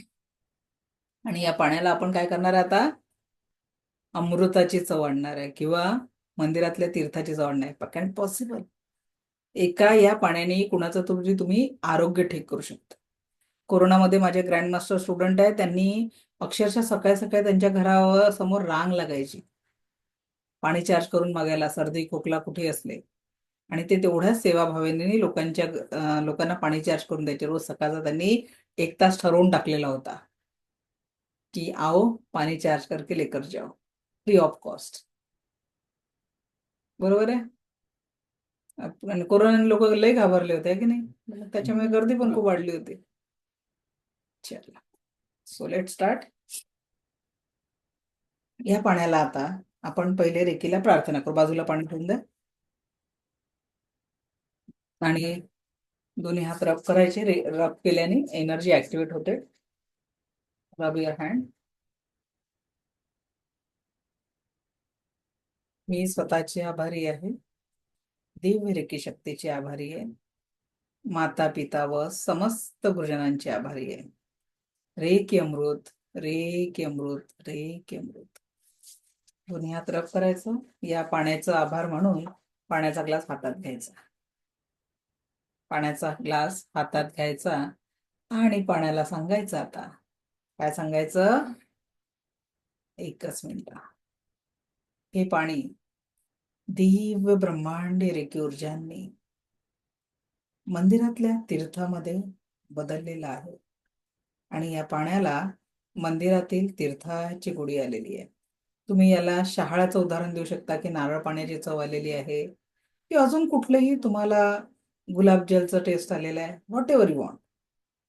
आणि या पाण्याला आपण काय करणार आहे आता, अमृताची चव आणणार आहे किंवा मंदिरातल्या तीर्थाची चव आणणार आहे. Can possible? एका या पाण्याने कुणाचं तुम्ही आरोग्य ठीक करू शकता. कोरोनामध्ये माझे ग्रँड मास्टर स्टुडंट आहे, त्यांनी अक्षरशः सकाळी सकाळी त्यांच्या घरावर समोर रांग लागायची पाणी चार्ज करून मागायला, सर्दी खोकला कुठे असले, आणि ते तेवढ्याच सेवाभावाने लोकांना पाणी चार्ज करून द्यायचे. रोज सकाळचा त्यांनी 1 तास ठरवून टाकलेला होता की आओ पाणी चार्ज करके लेकर जाओ, फ्री ऑफ कॉस्ट. बरोबर आहे. आणि कोरोनाने लोक लय घाबरले होते, है की नाही, त्याच्यामुळे गर्दी पण खूप वाढली होती. चला, सो लेट स्टार्ट. या पाण्याला आता आपण पहिले रेकीला प्रार्थना करू. बाजूला पाणी ठेवून द्या आणि दोन्ही हात रब करायचे. रब केल्याने एनर्जी ऍक्टिव्हेट होते. रब युअर हँड. मी स्वतःची आभारी आहे, दिव्य रेकी शक्तीची आभारी आहे, माता पिता व समस्त गुरुजनांची आभारी आहे. Reiki Amrit, reiki Amrit, reiki अमृत. दोन्ही हात रब करायचं. या पाण्याचा आभार म्हणून पाण्याचा ग्लास हातात घ्यायचा. पाण्याचा ग्लास हातात घ्यायचा आणि पाण्याला सांगायचं, आता काय सांगायचं, एकच मिनिट. हे पाणी दिव्य ब्रह्मांडी रेकी ऊर्जांनी मंदिरातल्या तीर्थामध्ये बदललेलं आहे आणि या पाण्याला मंदिरातील तीर्थाची गोडी आलेली आहे. तुम्ही याला शहाळ्याचं उदाहरण देऊ शकता की नारळ पाण्याची चव आलेली आहे, की अजून कुठलंही तुम्हाला गुलाबजलचं टेस्ट आलेलं आहे, व्हॉट एव्हर यू वॉन्ट.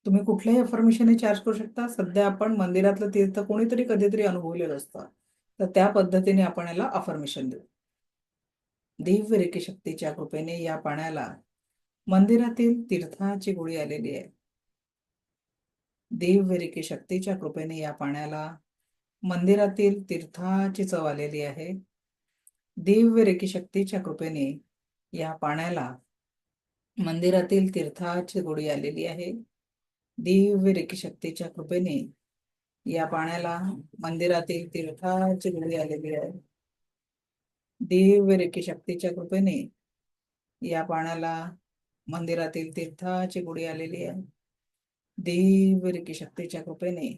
तुम्ही कुठल्याही अफर्मेशनने चार्ज करू शकता. सध्या आपण मंदिरातलं तीर्थ कोणीतरी कधीतरी अनुभवलेलं असतं, तर त्या पद्धतीने आपण याला अफर्मेशन देऊ. दिव्य रेकी शक्तीच्या कृपेने या पाण्याला मंदिरातील तीर्थाची गोडी आलेली आहे. दिव्य रेकी शक्तीच्या कृपेने या पाण्याला मंदिरातील तीर्थाची चव आलेली आहे. दिव्य रेकी शक्तीच्या कृपेने या पाण्याला मंदिरातील तीर्थाची गोडी आलेली आहे. दिव्य रेकी शक्तीच्या कृपेने या पाण्याला मंदिरातील तीर्थाची गोडी आलेली आहे. दिव्य रेकी शक्तीच्या कृपेने या पाण्याला मंदिरातील तीर्थाची गोडी आलेली आहे. दिव्य रेकी शक्तीच्या कृपेने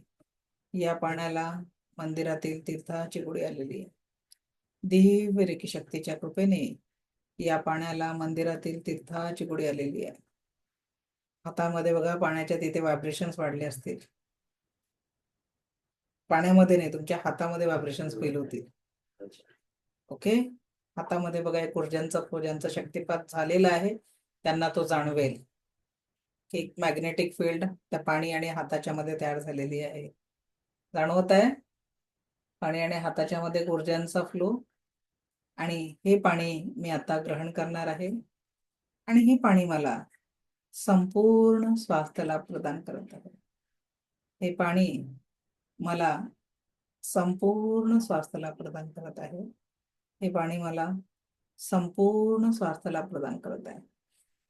या पाण्याला मंदिरातील तीर्थाची गोडी आलेली आहे. दिव्य रेकी शक्तीच्या कृपेने या पाण्याला मंदिरातील तीर्थाची गोडी आलेली आहे. हातामध्ये बघा, पाण्याच्या तिथे व्हायब्रेशन्स वाढले असतील. पाण्यामध्ये नाही, तुमच्या हातामध्ये व्हायब्रेशन्स फील होतील. ओके, हातामध्ये बघा एक ऊर्जांचा शक्तिपात झालेला आहे, त्यांना तो जाणवेल. एक मॅग्नेटिक फील्ड त्या पाणी आणि हाताच्या मध्ये तयार झालेली आहे. जाणवत आहे पाणी आणि हाताच्या मध्ये ऊर्जांचा फ्लो. आणि हे पाणी मी आता ग्रहण करणार आहे आणि हे पाणी मला संपूर्ण स्वास्थ्य लाभ प्रदान करत आहे. हे पाणी मला संपूर्ण स्वास्थ्य लाभ प्रदान करत आहे. हे पाणी मला संपूर्ण स्वास्थ्य लाभ प्रदान करत आहे.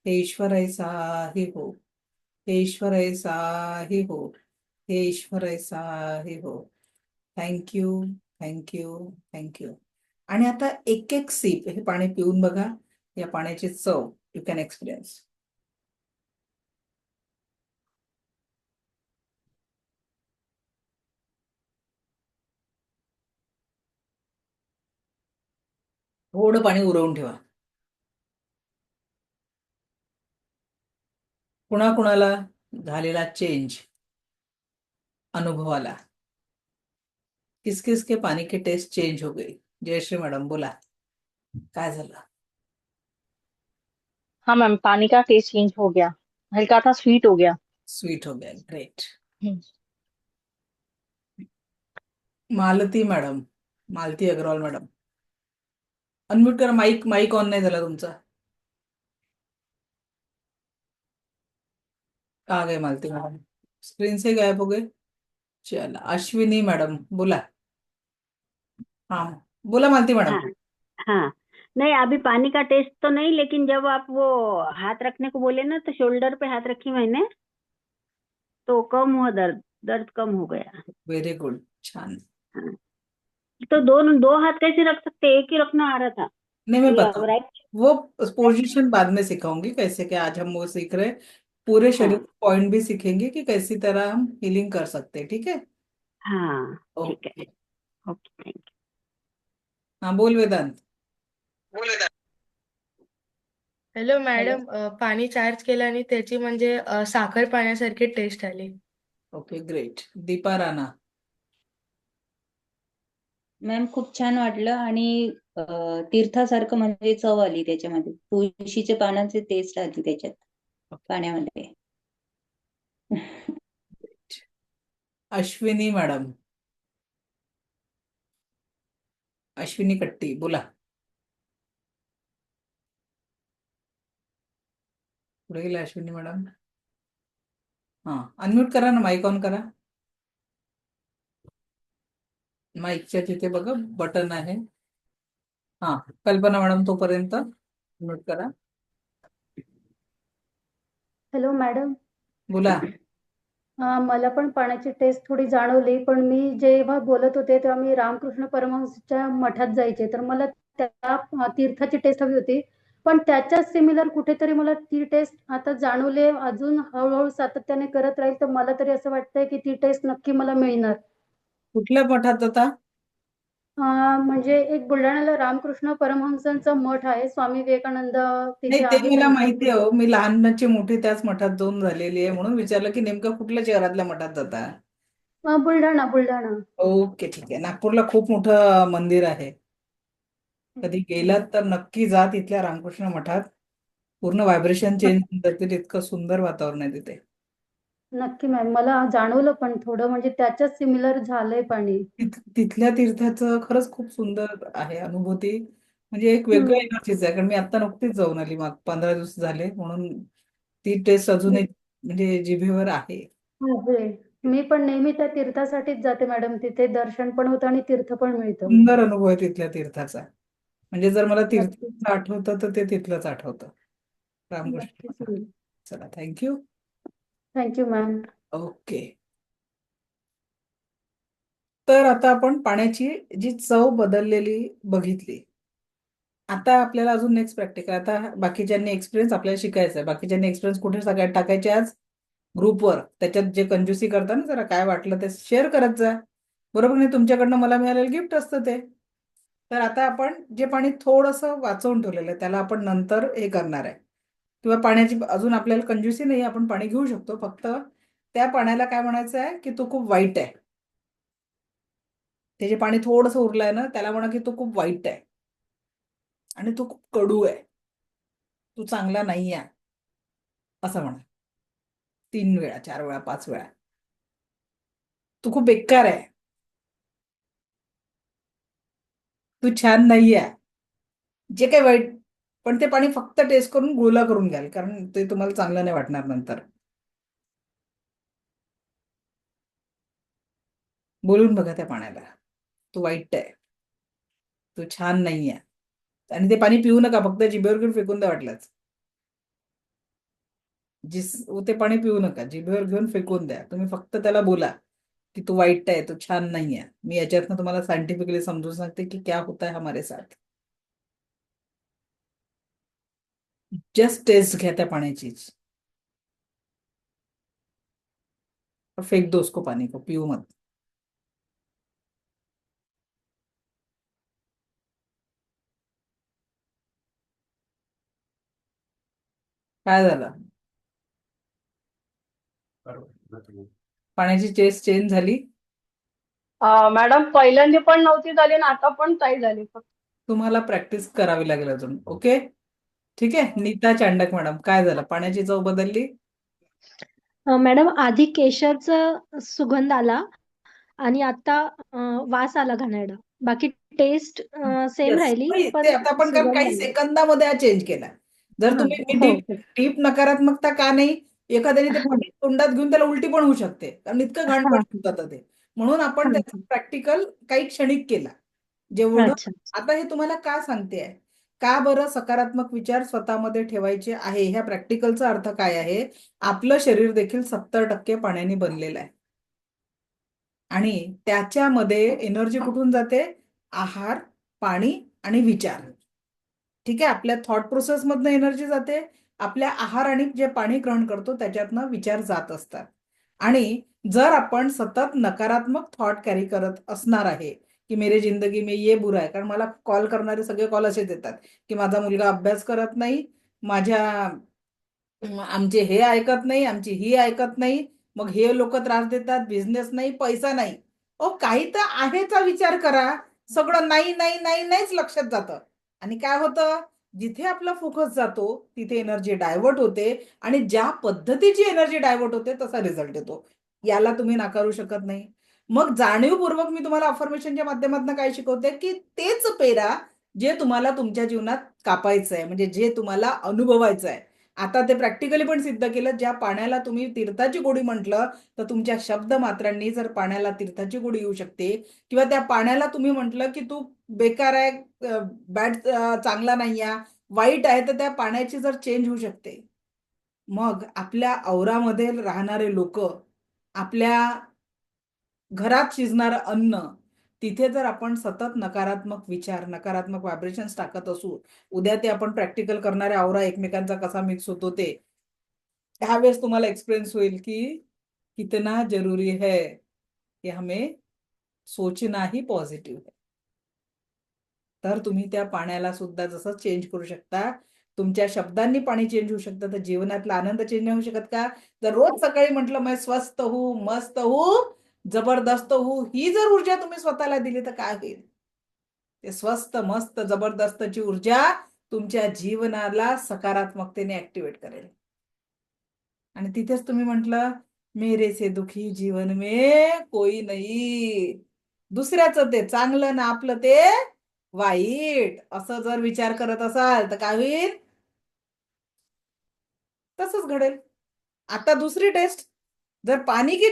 हे ईश्वर ऐसा ही हो, हे ईश्वर ऐसा ही हो, हे ईश्वर ऐसा ही हो. Thank you, thank you, thank you. आणि आता एक एक सीप हे पाणी पिऊन बघा. या पाण्याची चव यू कॅन एक्सपिरियन्स. थोडं पाणी उरवून ठेवा. कुणाकुणाला झालेला चेंज अनुभव आला? किस किस के पानी की टेस्ट चेंज हो गई? जयश्री मैडम बोला, काय झालं? हाँ मैम, पानी का टेस्ट चेंज हो गया. हल्का सा स्वीट हो गया। स्वीट हो गया, ग्रेट. हम्म। Malti madam, Malti Agrawal madam, unmute करा. माईक माईक ऑन नाही झाला तुमचा. आ गए मालती मैडम, स्क्रीन से गायब हो गए. चला, अश्विनी मैडम बोला. हाँ, बोला मालती मैडम. हाँ हाँ, नहीं अभी पानी का टेस्ट तो नहीं, लेकिन जब आप वो हाथ रखने को बोले ना, तो शोल्डर पे हाथ रखी मैंने, तो कम हुआ, दर्द दर्द कम हो गया. व्हेरी गुड, छान. हाँ. तो दोनों दो हाथ कैसे रख सकते, एक ही रखना आ रहा था. नहीं, मैं ये बताऊँ, राइट. वो पोजीशन बाद में सिखाऊंगी कैसे, क्या आज हम वो सीख रहे हैं. पूरे शरीर हाँ पॉइंट भी सीखेंगे कि कैसी तरह हम हीलिंग कर सकते हैं. ठीक है. हाँ, ठीक है. ओके. ओके, थैंक हाँ, बोल वेदांत. Hello hello. मॅडम, पाणी चार्ज केल्याने त्याची म्हणजे साखर पाण्यासारखी टेस्ट आली. Okay, great. Deepa Rana. Ma'am खूप छान वाटलं आणि तीर्थासारखं म्हणजे चव आली त्याच्यामध्ये, तुळशीच्या पानाची टेस्ट आली त्याच्यात पाण्यामध्ये. अश्विनी मॅडम, अश्विनी कट्टी बोला. पुढे गेला अश्विनी मॅडम. हाँ, अनम्यूट करा ना, माईक ऑन करा. माईकच्या तिथे बघा बटन आहे. हा, कल्पना मॅडम तोपर्यंत म्यूट करा. हॅलो मॅडम, बोला. मला पण पाण्याची टेस्ट थोडी जाणवली, पण मी जेव्हा बोलत होते तेव्हा मी रामकृष्ण परमहंसच्या मठात जायचे, तर मला त्या तीर्थाची टेस्ट हवी होती, पण त्याच्याच सिमिलर कुठेतरी मला ती टेस्ट आता जाणवली. अजून हळूहळू सातत्याने करत राहील तर मला तरी असं वाटतंय की ती टेस्ट नक्की मला मिळणार. कुठल्या मठात आता? म्हणजे एक बुलढाण्याला रामकृष्ण परमहंसांचा मठ आहे, स्वामी विवेकानंद नाही, तिथे ते आहे मला त्यांचं. माहिती आहे हो. मी लहानाची मोठी त्याच मठात जाऊन झालेली आहे, म्हणून विचारलं की नेमकं कुठल्या शहरातल्या मठात जाता. बुलढाणा बुलढाणा. ओके, ठीक आहे. नागपूरला खूप मोठं मंदिर आहे. कधी गेलात तर नक्की जा तिथल्या रामकृष्ण मठात. पूर्ण व्हायब्रेशन चेंज होऊन जाते, इतकं सुंदर वातावरण आहे तिथे. नक्की मॅम, मला जाणवलं पण थोडं म्हणजे त्याच्याच सिमिलर झालंय पाणी. तिथल्या तीर्थाचं खरंच खूप सुंदर आहे अनुभूती. म्हणजे एक वेगळं हम्म. एनर्जीच आहे, कारण मी आता नुकतीच जाऊन आली, मग 15 दिवस झाले, म्हणून ती टेस्ट अजूनही म्हणजे जिभेवर आहे. आहे. मी पण नेहमी त्या तीर्थासाठीच जाते मॅडम, तिथे दर्शन पण होतं आणि तीर्थ पण मिळतं. सुंदर अनुभव आहे तिथल्या तीर्थाचा. म्हणजे जर मला नक्कीच तीर्थाचं आठवतं तर ते तिथलंच आठवतं, रामकृष्ण मठ. नक्कीच. चला, थँक्यू. Thank you ma'am. ओके. तर आता आपण पाण्याची जी चव बदललेली बघितली. आता आपल्याला अजून नेक्स्ट प्रॅक्टिकल. आता बाकीच्यांनी एक्सपिरियन्स आपल्याला शिकायचा आहे. बाकीच्यांनी एक्सपिरियन्स कुठे सगळ्यात टाकायचे आज? ग्रुपवर. त्याच्यात जे कंजूसी करता ना, जरा काय वाटलं ते शेअर करत जा. बरोबर नाही? तुमच्याकडनं मला मिळालेलं गिफ्ट असतं ते. तर आता आपण जे पाणी थोडंसं वाचवून ठेवलेलं आहे त्याला आपण नंतर हे करणार आहे, किंवा पाण्याची अजून आपल्याला कंजूसी नाही, आपण पाणी घेऊ शकतो. फक्त त्या पाण्याला काय म्हणायचं आहे की तो खूप वाईट आहे. ते जे पाणी थोडंसं उरलंय ना, त्याला म्हणा की तो खूप वाईट आहे आणि तो खूप कडू आहे, तो चांगला नाही आहे, असं म्हणा. 3 वेळा, 4 वेळा, 5 वेळा. तू खूप बेकार आहे, तू छान नाही आहे, जे काही वाईट. पण ते पाणी फक्त टेस्ट करून गोला करून घ्याल, कारण ते तुम्हाला चांगलं नाही वाटणार नंतर. बोलून बघा त्या पाण्याला, तू वाईट आहे, तू छान नाही आहे. आणि ते पाणी पिऊ नका, फक्त जिभेवर घेऊन फेकून द्या वाटलंच. ते पाणी पिऊ नका, जिभेवर घेऊन फेकून द्या. तुम्ही फक्त त्याला बोला कि तू वाईट है, तू छान नहीं है. मी याच्यातनं तुम्हाला सायंटिफिकली समजून सांगते की क्या होता है हमारे साथ. जस्ट टेस्ट घ्या त्या पाण्याचीच और फेक दो उसको, पानी को पिऊ मत. काय झालं? पाण्याची टेस्ट चेंज झाली? मॅडम पहिल्यांदा पण नव्हती झाली आणि आता पण ताई झाली फक्त. तुम्हाला प्रॅक्टिस करावी लागेल अजून. ओके, ठीक आहे. नीता चांडक मॅडम, काय झालं? पाण्याची चव बदलली? मॅडम आधी केशरचा सुगंध आला आणि आता वास आला घाणेरडा. बाकी टेस्ट सेम येस, राहिली ते पण आता आपण कारण सुगंध काही आला. सेकंदामध्ये हा चेंज केला. जर हा तुम्ही हो डीप डीप नकारात्मकता का नाही, एखाद्याने ते हा पाणी तोंडात घेऊन त्याला उलटी पण होऊ शकते, कारण इतकं घाण हा पाणी होतं ते. म्हणून आपण हा त्याचं प्रॅक्टिकल काही क्षणिक केला जेवढं. अच्छा आता हे तुम्हाला का सांगते, का बरं सकारात्मक विचार स्वतःमध्ये ठेवायचे आहे, ह्या प्रॅक्टिकलचा अर्थ काय आहे? आपलं शरीर देखील 70% पाण्याने बनलेलं आहे आणि त्याच्यामध्ये एनर्जी कुठून जाते? आहार, पाणी आणि विचार. ठीक आहे, आपल्या थॉट प्रोसेस मधनं एनर्जी जाते, आपल्या आहार आणि जे पाणी ग्रहण करतो त्याच्यातनं विचार जात असतात. आणि जर आपण सतत नकारात्मक थॉट कॅरी करत असणार आहे की मेरे जिंदगी में ये बुरा आहे, कारण मला कॉल करणारे सगळे कॉल असेच येतात की माझा मुलगा अभ्यास करत नाही, माझ्या आमचे हे ऐकत नाही, आमची ही ऐकत नाही, मग हे लोक त्रास देतात, बिझनेस नाही, पैसा नाही. ओ काही तर आहेचा विचार करा. सगळं नाही नाही नाही नाहीच लक्षात जातं आणि काय होतं, जिथे आपला फोकस जातो तिथे एनर्जी डायव्हर्ट होते आणि ज्या पद्धतीची एनर्जी डायव्हर्ट होते तसा रिझल्ट येतो. याला तुम्ही नाकारू शकत नाही. मग जाणीवपूर्वक मी तुम्हाला अफर्मेशनच्या माध्यमातून काय शिकवते की तेच पेरा जे तुम्हाला तुमच्या जीवनात कापायचं आहे, म्हणजे जे तुम्हाला अनुभवायचं आहे. आता ते प्रॅक्टिकली पण सिद्ध केलं. ज्या पाण्याला तुम्ही तीर्थाची गोडी म्हटलं तर तुमच्या शब्द मात्रांनी जर पाण्याला तीर्थाची गोडी येऊ शकते, किंवा त्या पाण्याला तुम्ही म्हटलं की तू बेकार आहे, बॅड, चांगला नाही आहे, वाईट आहे, तर त्या पाण्याची जर चेंज होऊ शकते. मग आपल्या औरामध्ये राहणारे लोक, आपल्या घरात शिजणारं अन्न, तिथे जर आपण सतत नकारात्मक विचार, नकारात्मक व्हायब्रेशन्स टाकत असू, उद्या ते आपण प्रॅक्टिकल करणारे औरा एकमेकांचा कसा मिक्स होतो ते ह्यावेळेस तुम्हाला एक्सपिरियन्स होईल की कितना जरूरी है कि हमें सोचना ही पॉझिटिव्ह है. तर तुम्ही त्या पाण्याला सुद्धा जसं चेंज करू शकता, तुमच्या शब्दांनी पाणी चेंज होऊ शकतं, तर जीवनातला आनंद चेंज नाही होऊ शकत का? जर रोज सकाळी म्हटलं मैं स्वस्थ हूं, मस्त हूं, जबरदस्त हूं, ही जर ऊर्जा तुम्ही स्वतःला दिली तर काय होईल? ते स्वस्त मस्त जबरदस्तची ऊर्जा तुमच्या जीवनाला सकारात्मकतेने ऍक्टिव्हेट करेल. आणि तिथेच तुम्ही म्हटलं मेरे से दुखी जीवन में कोई नाही. दुसऱ्याचं ते चांगलं ना आपलं ते वाईट, असं जर विचार करत असाल तर काय होईल? तसंच घडेल. आता दूसरी टेस्ट, जर पानी की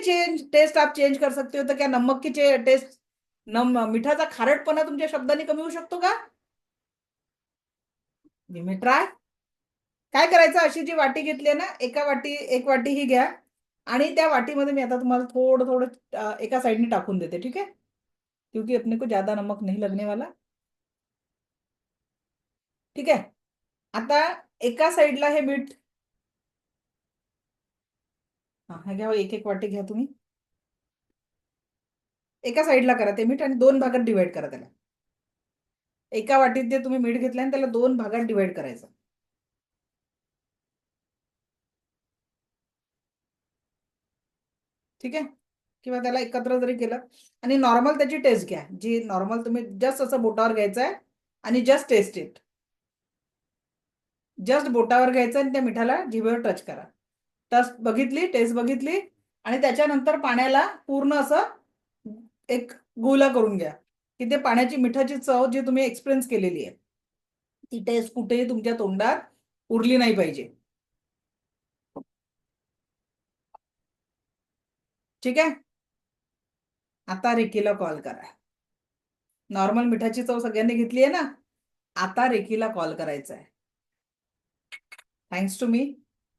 टेस्ट आप चेंज कर सकते हो तो क्या नमक की टेस्ट, मिठाचा खारटपणा तुमच्या शब्दांनी कमी होऊ शकतो का? मी ट्राय. काय करायचं, अशी जी वाटी घेतली ना, एक वाटी ही घ्या आणि त्या वाटीमध्ये मी आता तुम्हाला थोडं थोडं एका साइडने टाकून देते, ठीक आहे, क्योंकि अपने को ज्यादा नमक नहीं लगने वाला. ठीक आहे. आता एका साइडला हे मीठ, हा घ्या, एक एक वाटी घ्या तुम्ही. एका साइडला करा ते मीठ आणि 2 भागात डिवाइड करा त्याला. एका वाटीत जे तुम्ही मीठ घेतलंय त्याला 2 भागात डिवाइड करायचं. ठीक आहे, किंवा त्याला एकत्र जरी केलं आणि नॉर्मल त्याची टेस्ट घ्या, जी नॉर्मल तुम्ही जस्ट असं बोटावर घ्यायचं आहे आणि जस्ट टेस्ट इट. जस्ट बोटावर घ्यायचं आणि त्या मिठाला जिभेवर टच करा. टेस्ट बघितली आणि त्याच्यानंतर पाण्याला पूर्ण असं एक गोला करून घ्या की ते पाण्याची मिठाची चव जी तुम्ही एक्सपिरियन्स केलेली आहे ती टेस्ट कुठेही तुमच्या तोंडात उरली नाही पाहिजे. ठीक आहे. आता रेकीला कॉल करा. नॉर्मल मिठाची चव सगळ्यांनी घेतली आहे ना, आता रेकीला कॉल करायचा आहे. Thanks to me,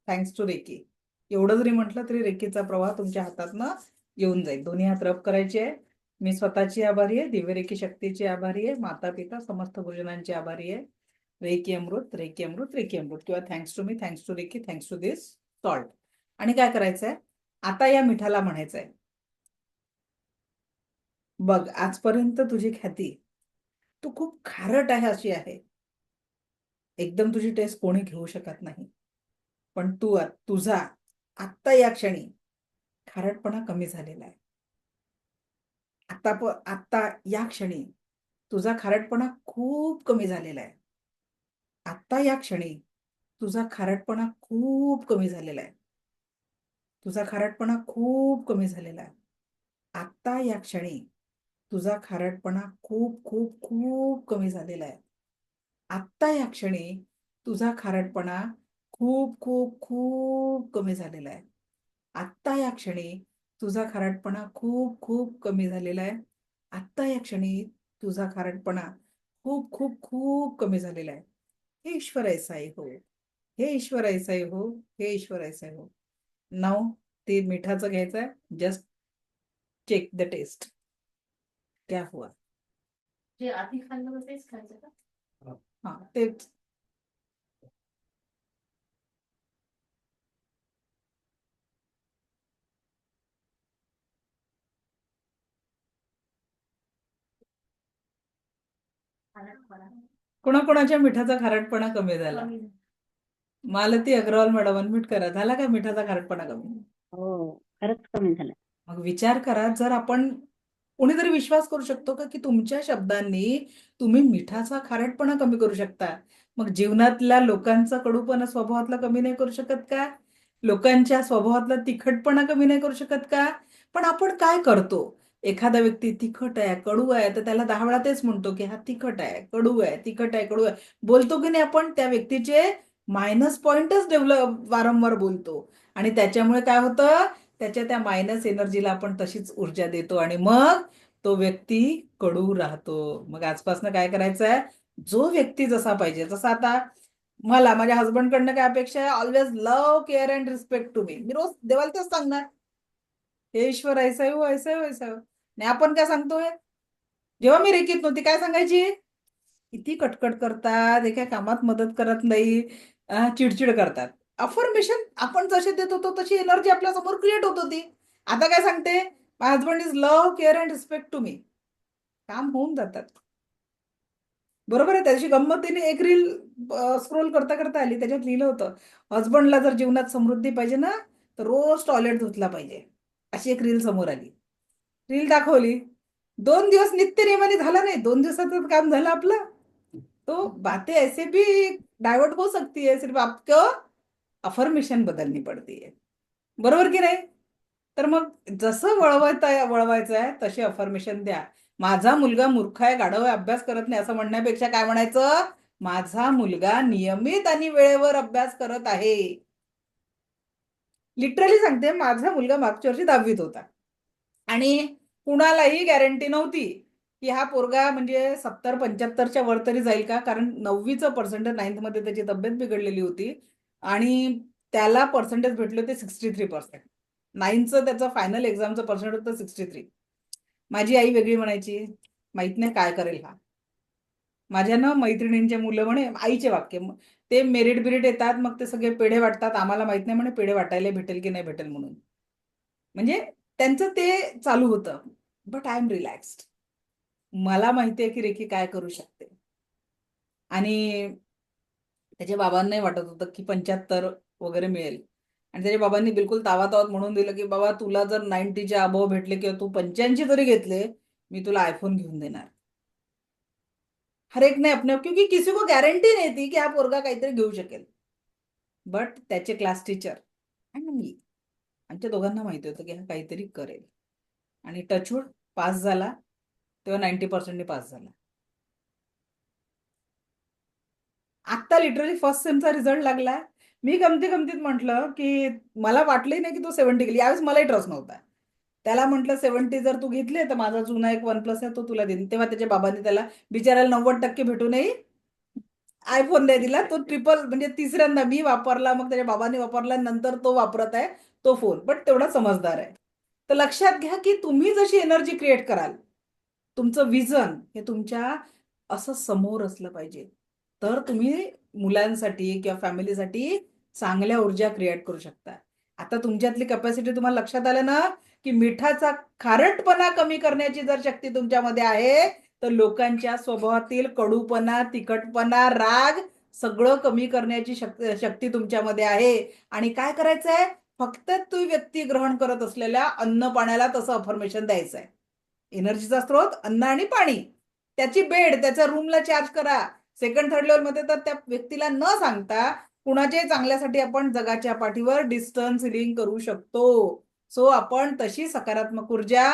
thanks to reiki. एवढं जरी म्हटलं तरी रेकीचा प्रवाह तुमच्या हातातनं येऊन जाईल. दोन्ही हात रब करायचे आहे. मी स्वतःची आभारी आहे, दिव्य रेकी शक्तीची आभारी आहे, माता पिता समस्त गुरुजनांची आभारी आहे. Reiki Amrit, reiki Amrit, reiki Amrit, किंवा thanks to me, thanks to reiki, thanks to this salt. आणि काय करायचंय, आता या मिठाला म्हणायचंय, बघ आजपर्यंत तुझी ख्याती तू खूप खारट आहे अशी आहे, एकदम तुझी टेस्ट कोणी घेऊ शकत नाही, पण तुझा आत्ता या क्षणी खारटपणा कमी झालेला आहे. आत्ता या क्षणी तुझा खारटपणा खूप कमी झालेला आहे. आत्ता या क्षणी तुझा खारटपणा खूप कमी झालेला आहे. तुझा खारटपणा खूप कमी झालेला आहे. आत्ता या क्षणी तुझा खारटपणा खूप खूप खूप कमी झालेला आहे. आत्ता या क्षणी तुझा खारटपणा खूप खूप खूप कमी झालेला आहे. आत्ता या क्षणी तुझा खारटपणा खूप खूप कमी झालेला आहे. आत्ता या क्षणी तुझा खारटपणा खूप खूप खूप कमी झालेला आहे. हे ईश्वर ऐसाई हो, हे ईश्वर ऐसाई हो, हे ईश्वर ऐसाई हो. नाव ते मिठाचं घ्यायचं आहे. Just check the taste. क्या हुआ? जे आधी खाल्लं होतं तेच खायचं का? हा तेच. कोणाकोणाच्या मिठाचा खारटपणा कमी झाला? मालती अग्रवाल मॅडम अनम्यूट करा. झाला का मिठाचा खारटपणा कमी? हो खरंच कमी झालं. मग विचार करा, जर आपण कोणीतरी विश्वास करू शकतो का की तुमच्या शब्दांनी तुम्ही मिठाचा खारटपणा कमी करू शकता? मग जीवनातल्या लोकांचा कडूपणा स्वभावातला कमी नाही करू शकत का? लोकांच्या स्वभावातला तिखटपणा कमी नाही करू शकत का? पण आपण काय करतो? एखादा व्यक्ती तिखट आहे, कडू आहे, तर त्याला 10 वेळा तेच म्हणतो की हा तिखट आहे, कडू आहे, तिखट आहे, कडू आहे. बोलतो की नाही आपण? त्या व्यक्तीचे मायनस पॉइंटच वारंवार बोलतो. आणि त्याच्यामुळे काय होतं? त्याच्या त्या मायनस एनर्जीला आपण तशीच ऊर्जा देतो आणि मग तो व्यक्ती कडू राहतो. मग आजपासून काय करायचं आहे? जो व्यक्ती जसा पाहिजे, जसा आता मला माझ्या हस्बंडकडनं काय अपेक्षा आहे? Always love, care and respect to me. मी रोज देवाला तेच सांगणार, हे ईश्वर ऐसा हो, ऐसा हो, ऐसा हो. आणि आपण काय सांगतोय? जेव्हा मी रेकीत नव्हती काय सांगायची? किती कटकट करतात, एका कामात मदत करत नाही, चिडचिड करतात. अफर्मेशन आपण जसे देत होतो तशी एनर्जी आपल्या समोर क्रिएट होत होती. आता काय सांगते? My husband is love, care and respect to me. काम होऊन जातात. बरोबर आहे. त्याची गंमतीने एक रील स्क्रोल करता करता आली, त्याच्यात लिहिलं होतं, हजबंडला जर जीवनात समृद्धी पाहिजे ना, तर रोज टॉयलेट धुतला पाहिजे. अशी एक रील समोर आली. रील दाखवली, 2 दिवस नित्य नियमाने झाला नाही, 2 दिवसाचं काम झालं आपलं. तो बातें ऐसे भी डायवर्ट हो सकती है, सिर्फ आपको अफर्मेशन बदलनी पडती है. बरोबर की नाही? तर मग जसं वळवायचं आहे तशी अफर्मेशन द्या. माझा मुलगा मूर्ख आहे, गाढव आहे, अभ्यास करत नाही असं म्हणण्यापेक्षा काय म्हणायचं? माझा मुलगा नियमित आणि वेळेवर अभ्यास करत आहे. लिटरली सांगते, माझा मुलगा मागच्या वर्षी 10वीत होता आणि कुणालाही गॅरंटी नव्हती की हा पोरगा म्हणजे 70-75च्या वर तरी जाईल का, कारण 9वीचं पर्सेंटेज 9th मध्ये त्याची तब्येत बिघडलेली होती आणि त्याला पर्सेंटेज भेटले होते 63%. 9चं त्याचं फायनल एक्झामचं पर्सेंटेज होतं 63. माझी आई वेगळी म्हणायची, माहित नाही काय करेल हा. माझ्या ना मैत्रिणींचे मुलं म्हणे, आईचे वाक्य, ते मेरिट बिरिट येतात, मग ते सगळे पेढे वाटतात, आम्हाला माहित नाही म्हणे पेढे वाटायला भेटेल की नाही भेटेल म्हणून. म्हणजे त्यांचं ते चालू होतं. But I am relaxed. मला माहिती आहे की रेखी काय करू शकते. आणि त्याच्या बाबांनाही वाटत होतं की 75 वगैरे मिळेल आणि त्याच्या बाबांनी बिलकुल तावातावात म्हणून दिलं की बाबा तुला जर 90च्या अबोव भेटले किंवा तू 85 जरी घेतले, मी तुला आयफोन घेऊन देणार. हर एक ने अपने, क्योंकि किसी को गॅरंटी नाही थी की हा पोरगा काहीतरी घेऊ शकेल. बट त्याचे क्लास टीचर आणि मी, आमच्या दोघांना माहिती होतं की हा काहीतरी करेल आणि टचवूड पास झाला तेव्हा 90% पास झाला. आत्ता लिटरली फर्स्ट सेमचा रिझल्ट लागला. मी गमतीत म्हटलं की मला वाटलंही नाही की तो 70 गेली. यावेळेस मलाही ट्रस्ट नव्हता. त्याला म्हटलं 70 जर तू घेतले तर माझा जुना एक OnePlus आहे तो तुला देईन. तेव्हा त्याच्या बाबांनी त्याला बिचारायला 90% भेटूनही आयफोन नाही दिला. तो ट्रिपल म्हणजे तिसऱ्यांदा मी वापरला, मग त्याच्या बाबांनी वापरला, नंतर तो वापरत आहे तो फोन. बट तेवढा समजदार आहे. तर लक्षात घ्या की तुम्ही जशी एनर्जी क्रिएट कराल, तुमचं विजन हे तुमच्या असं समोर असलं पाहिजे, तर तुम्ही मुलांसाठी किंवा फॅमिलीसाठी चांगल्या ऊर्जा क्रिएट करू शकता. आता तुमच्यातली कॅपॅसिटी तुम्हाला लक्षात आलं ना की मिठाचा खारटपणा कमी करण्याची जर शक्ती तुमच्यामध्ये आहे, तर लोकांच्या स्वभावातील कडूपणा, तिखटपणा, राग सगळं कमी करण्याची शक्ती तुमच्यामध्ये आहे. आणि काय करायचंय? फक्त तू व्यक्ती ग्रहण करत असलेल्या अन्न पाण्याला तसं अफर्मेशन द्यायचंय. एनर्जीचा स्रोत अन्न आणि पाणी, त्याची बेड, त्याच्या रूमला चार्ज करा. सेकंड थर्ड लेवल मध्ये तर त्या व्यक्तीला न सांगता कुणाच्याही चांगल्यासाठी आपण जगाच्या पाठीवर डिस्टन्स हिलिंग करू शकतो. सो आपण तशी सकारात्मक ऊर्जा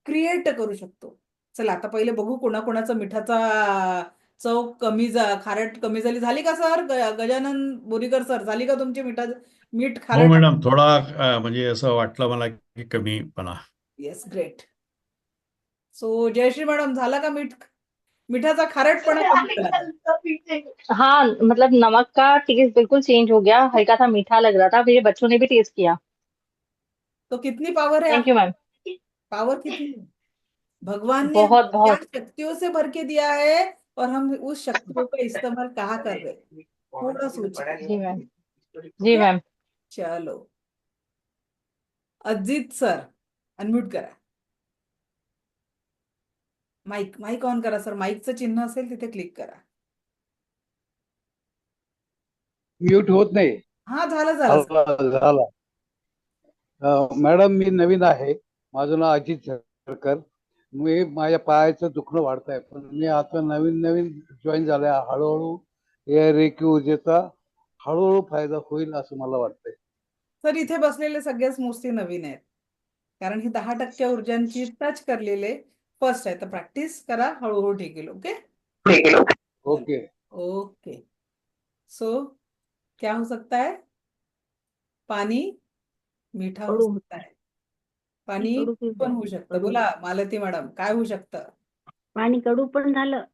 क्रिएट करू शकतो. चला आता पहिले बघू कोणाकोणाचा मिठाचा चव खारट कमी झाली का सर? गजानन बोरीकर सर, झाली का तुमची मीठ हो खारट? मॅडम, थोडा म्हणजे असं वाटलं मला की कमीपणा. Yes, great. So Jayashri madam, झाला का मिठाचा खारटपणा कमी झाला का? हाँ मतलब नमक का टेस्ट बिल्कुल चेंज हो गया, हल्का सा मीठा लग रहा था, मेरे बच्चों ने भी टेस्ट किया। तो कितनी पावर है थैंक यू मैम। पावर कितनी है? भगवान ने बहुत क्या बहुत। शक्तियों से भर के दिया है और हम उस शक्तियों का इस्तेमाल कहाँ कर रहे हैं, थोड़ा सोचिए। जी मैम। जी ओके, मैम। चलो अजित सर अनम्यूट करा. माईक ऑन करा सर. माईकचं चिन्ह असेल तिथे क्लिक करा. म्यूट होत नाही. हा, झालं सर. झाला. मॅडम, मी नवीन आहे. माझं नाव अजित झरकर. मी माझ्या पायाचं दुखणं वाढत आहे, पण मी आता नवीन जॉईन झालंय. हळूहळू या रेकी ऊर्जेचा हळूहळू फायदा होईल असं मला वाटतंय. सर इथे बसलेले सगळेच मोस्टली नवीन आहेत, कारण ही 10% ऊर्जांची टच करलेले फर्स्ट आहे. तर प्रॅक्टिस करा, हळूहळू ठीक येईल. Okay okay. ओके. सो क्या हो सकता है? पानी मीठा हो कडू सकता है, पानी कडू की पण होऊ शकतं. कडू. बोला मालती मॅडम, काय होऊ शकतं? पाणी कडू पण झालं.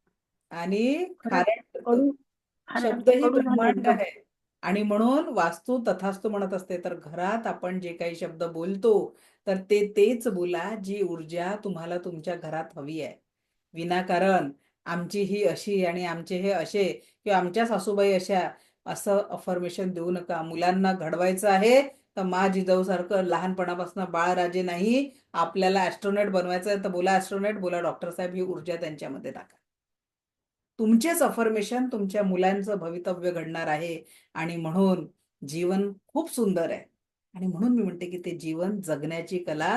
आणि खारट कडू शब्द ही कडू झालं ब्रह्मांड एकदम. आहे, आणि म्हणून वास्तू तथास्तु म्हणत असते. तर घरात आपण जे काही शब्द बोलतो तर तेच बोला जी ऊर्जा तुम्हाला तुमच्या घरात हवी आहे. विनाकारण आमची ही अशी आणि आमचे हे असे किंवा आमच्या सासूबाई अशा असं अफर्मेशन देऊ नका. मुलांना घडवायचं आहे तर मा जिजाऊ सारखं लहानपणापासून बाळराजे नाही, आपल्याला ऍस्ट्रोनॉट बनवायचं आहे तर बोला ऍस्ट्रोनॉट, बोला डॉक्टर साहेब. ही ऊर्जा त्यांच्यामध्ये टाका. तुमचेच अफर्मेशन तुमच्या मुलांचं भवितव्य घडणार आहे, आणि म्हणून जीवन खूप सुंदर आहे. आणि म्हणून मी म्हणते की ते जीवन जगण्याची कला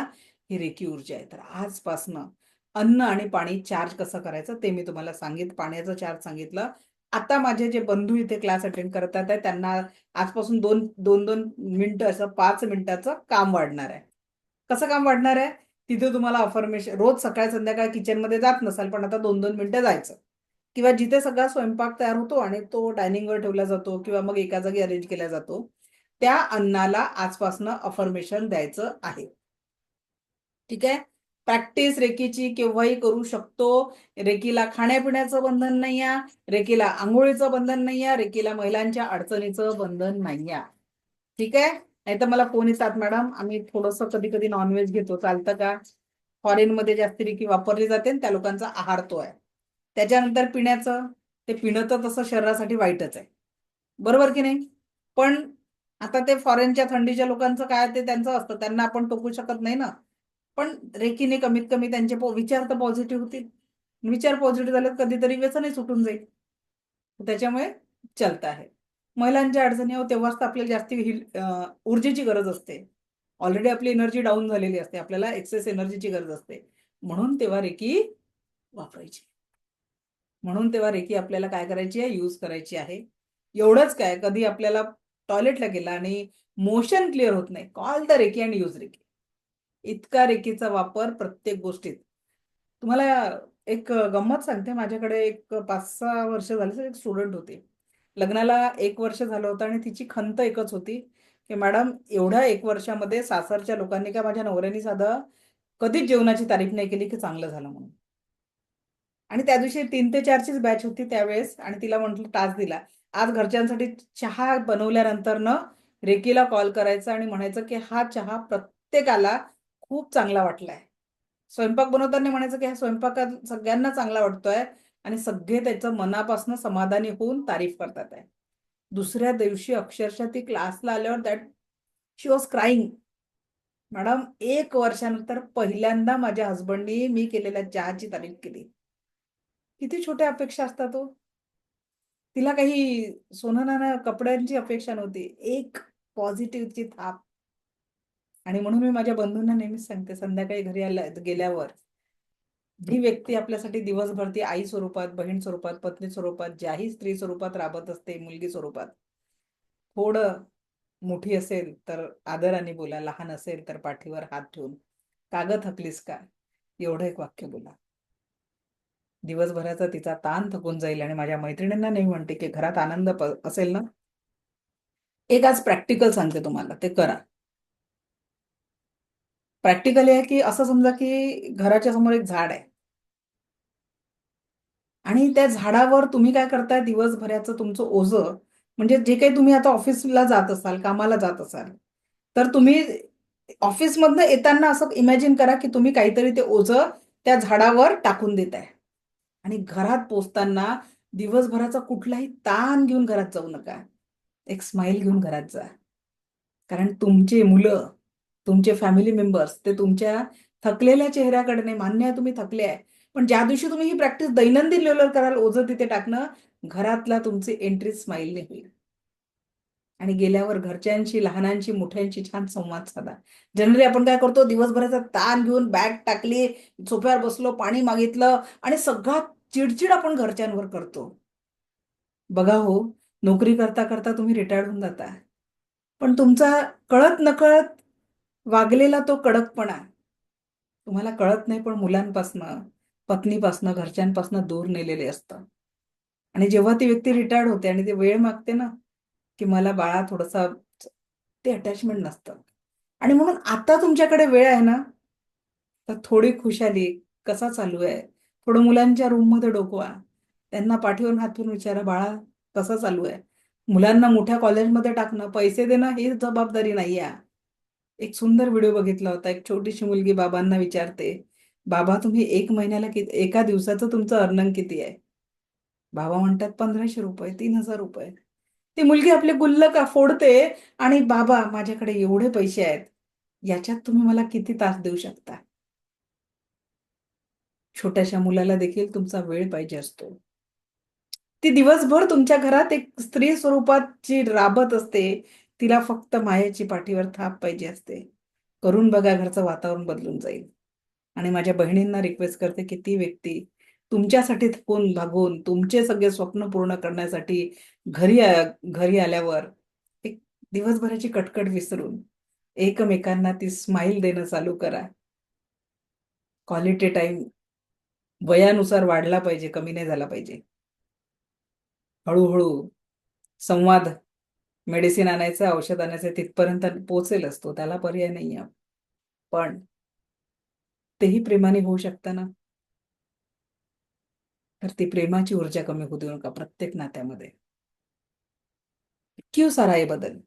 ही रेकी ऊर्जा आहे. तर आजपासनं अन्न आणि पाणी चार्ज कसं करायचं ते मी तुम्हाला पाण्याचं चार्ज सांगितलं. आता माझे जे बंधू इथे क्लास अटेंड करतात आहे त्यांना आजपासून 2 मिनिटं असं 5 मिनिटाचं काम वाढणार आहे. कसं काम वाढणार आहे? तिथे तुम्हाला अफर्मेशन रोज सकाळ संध्याकाळ किचनमध्ये जात नसाल, पण आता 2 मिनिटं जायचं, किंवा जिथे सगळा स्वयंपाक तयार होतो आणि तो डायनिंगवर ठेवला जातो किंवा मग एका जागी अरेंज केला जातो, त्या अन्नाला आजपासनं अफर्मेशन द्यायचं आहे. ठीक आहे. प्रॅक्टिस रेकीची केव्हाही करू शकतो. रेकीला खाण्यापिण्याचं बंधन नाही आहे, रेकीला आंघोळीचं बंधन नाही आहे, रेकीला महिलांच्या अडचणीचं बंधन नाही आहे. ठीक आहे. नाही तर मला फोन येतात, मॅडम आम्ही थोडंसं कधी कधी नॉनव्हेज घेतो, चालतं का? फॉरेनमध्ये जास्त रेकी वापरली जाते आणि त्या लोकांचा आहार तो आहे. त्याच्यानंतर पिण्याचं, ते पिणं तर तसं शरीरासाठी वाईटच आहे, बरोबर की नाही? पण आता ते फॉरेनच्या थंडीच्या लोकांचं काय ते त्यांचं असतं, त्यांना आपण टोकू शकत नाही ना. पण रेकीने कमीत कमी त्यांचे विचार तर पॉझिटिव्ह होतील. विचार पॉझिटिव्ह झाले कधीतरी व्यसनही सुटून जाईल. त्याच्यामुळे चलत आहे. महिलांच्या अडचणी तेव्हाच तर आपल्याला जास्ती ऊर्जेची गरज असते. ऑलरेडी आपली एनर्जी डाऊन झालेली असते, आपल्याला एक्सेस एनर्जीची गरज असते. म्हणून तेव्हा रेकी वापरायची. म्हणून तेव्हा रेकी आपल्याला काय करायची आहे? यूज करायची आहे. एवढंच काय, कधी आपल्याला टॉयलेटला गेला आणि मोशन क्लिअर होत नाही, call the Reiki and use Reiki. इतका रेकीचा वापर प्रत्येक गोष्टीत. तुम्हाला एक गंमत सांगते. माझ्याकडे एक 5-6 वर्ष झाली एक स्टुडंट होती. लग्नाला 1 वर्ष झालं होतं आणि तिची खंत एकच होती की मॅडम एवढ्या 1 वर्षामध्ये सासरच्या लोकांनी का माझ्या नवऱ्याने साधं कधीच जेवणाची तारीफ नाही केली की चांगलं झालं म्हणून. आणि त्या दिवशी 3 ते 4 चीच बॅच होती त्यावेळेस, आणि तिला म्हटलं टास्क दिला, आज घरच्यांसाठी चहा बनवल्यानंतर रेकीला कॉल करायचा आणि म्हणायचं की हा चहा प्रत्येकाला खूप चांगला वाटलाय. स्वयंपाक बनवताना म्हणायचं की हा स्वयंपाकात सगळ्यांना चांगला वाटतोय आणि सगळे त्याचं मनापासून समाधानी होऊन तारीफ करतात आहे. दुसऱ्या दिवशी अक्षरशः ती क्लासला आल्यावर that she was crying. Madam 1 वर्षानंतर पहिल्यांदा माझ्या हसबंडनी मी केलेल्या चहाची तारीफ केली. किती छोट्या अपेक्षा असतात हो. तिला काही सोनं नाणं कपड्यांची अपेक्षा नव्हती, एक पॉझिटिव्हची थाप. आणि म्हणून मी माझ्या बंधूंना नेहमीच सांगते, संध्याकाळी घरी गेल्यावर जी व्यक्ती आपल्यासाठी दिवसभर ती आई स्वरूपात, बहीण स्वरूपात, पत्नी स्वरूपात, ज्याही स्त्री स्वरूपात राबत असते, मुलगी स्वरूपात, थोडं मोठी असेल तर आदराने बोला, लहान असेल तर पाठीवर हात ठेवून कागद थकलीस का, एवढं एक वाक्य बोला. दिवसभराचा तिचा ताण थकून जाईल. आणि माझ्या मैत्रिणींना नाही म्हणते की घरात आनंद असेल ना, एक आज प्रॅक्टिकल सांगते तुम्हाला, ते करा. प्रॅक्टिकली आहे की असं समजा की घराच्या समोर एक झाड आहे आणि त्या झाडावर तुम्ही काय करताय, दिवसभराचं तुमचं ओझं, म्हणजे जे काही तुम्ही आता ऑफिसला जात असाल, कामाला जात असाल, तर तुम्ही ऑफिसमधनं येताना असं इमॅजिन करा की तुम्ही काहीतरी ते ओझं त्या झाडावर टाकून देताय. आणि घरात पोचताना दिवसभराचा कुठलाही ताण घेऊन घरात जाऊ नका. एक स्माइल घेऊन घरात जा. कारण तुमचे मुलं, तुमचे फॅमिली मेंबर्स ते तुमच्या थकलेल्या चेहऱ्याकडे नाही, मान्य आहे तुम्ही थकले आहे, पण ज्या दिवशी तुम्ही ही प्रॅक्टिस दैनंदिन लेवलवर कराल, ओझं तिथे टाकणं, घरातला तुमची एंट्री स्माइलने होईल. आणि गेल्यावर घरच्यांशी, लहानांशी, मोठ्यांशी छान संवाद साधा. जनरली आपण काय करतो, दिवसभराचा ताण घेऊन बॅग टाकली, सोफ्यावर बसलो, पाणी मागितलं आणि सगळा चिडचिड आपण घरच्यांवर करतो. बघा हो, नोकरी करता करता तुम्ही रिटायर्ड होऊन जाता, पण तुमचा कळत नकळत वागलेला तो कडकपणा तुम्हाला कळत नाही, पण मुलांपासनं, पत्नीपासनं, घरच्यांपासनं दूर नेलेले असतं. आणि जेव्हा ती व्यक्ती रिटायर्ड होते आणि ती वेळ मागते ना की मला बाळा थोडंसा, ते अटॅचमेंट नसतं. आणि म्हणून आता तुमच्याकडे वेळ आहे ना, तर थोडी खुशाली, कसा चालू आहे, थोडं मुलांच्या रूममध्ये डोकवा, त्यांना पाठीवरून हात ठेवून विचारा, बाळा कसं चालू आहे. मुलांना मोठ्या कॉलेजमध्ये टाकणं, पैसे देणं ही जबाबदारी नाही आहे. एक सुंदर व्हिडिओ बघितला होता, एक छोटीशी मुलगी बाबांना विचारते, बाबा तुम्ही एक महिन्याला एका दिवसाचं तुमचं अर्निंग किती आहे. बाबा म्हणतात 1500 रुपये, 3000 रुपये. ती मुलगी आपले गुल्लक फोडते आणि बाबा माझ्याकडे एवढे पैसे आहेत, याच्यात तुम्ही मला किती तास देऊ शकता. छोट्याशा मुलाला देखील तुमचा वेळ पाहिजे असतो. ती दिवसभर तुमच्या घरात एक स्त्री स्वरूपात जी राबत असते, तिला फक्त मायेची पाठीवर थाप पाहिजे असते. करून बघा, घरचं वातावरण बदलून जाईल. आणि माझ्या बहिणींना रिक्वेस्ट करते की ती व्यक्ती तुमच्यासाठी थकून भागून तुमचे सगळे स्वप्न पूर्ण करण्यासाठी घरी आल्यावर एक दिवसभराची कटकट विसरून एकमेकांना ती स्माइल देणं चालू करा. क्वालिटी टाइम वयानुसार वाढला पाहिजे, कमी नाही झाला पाहिजे. हळूहळू संवाद, मेडिसिन आणायचं, औषध आणायचं तिथपर्यंत पोहोचेल असतो, त्याला पर्याय नाही आहे. पण तेही प्रेमाने होऊ शकतं ना. तर ती प्रेमाची ऊर्जा कमी होऊ देऊ नका प्रत्येक नात्यामध्ये. क्यों सारा हे बदल,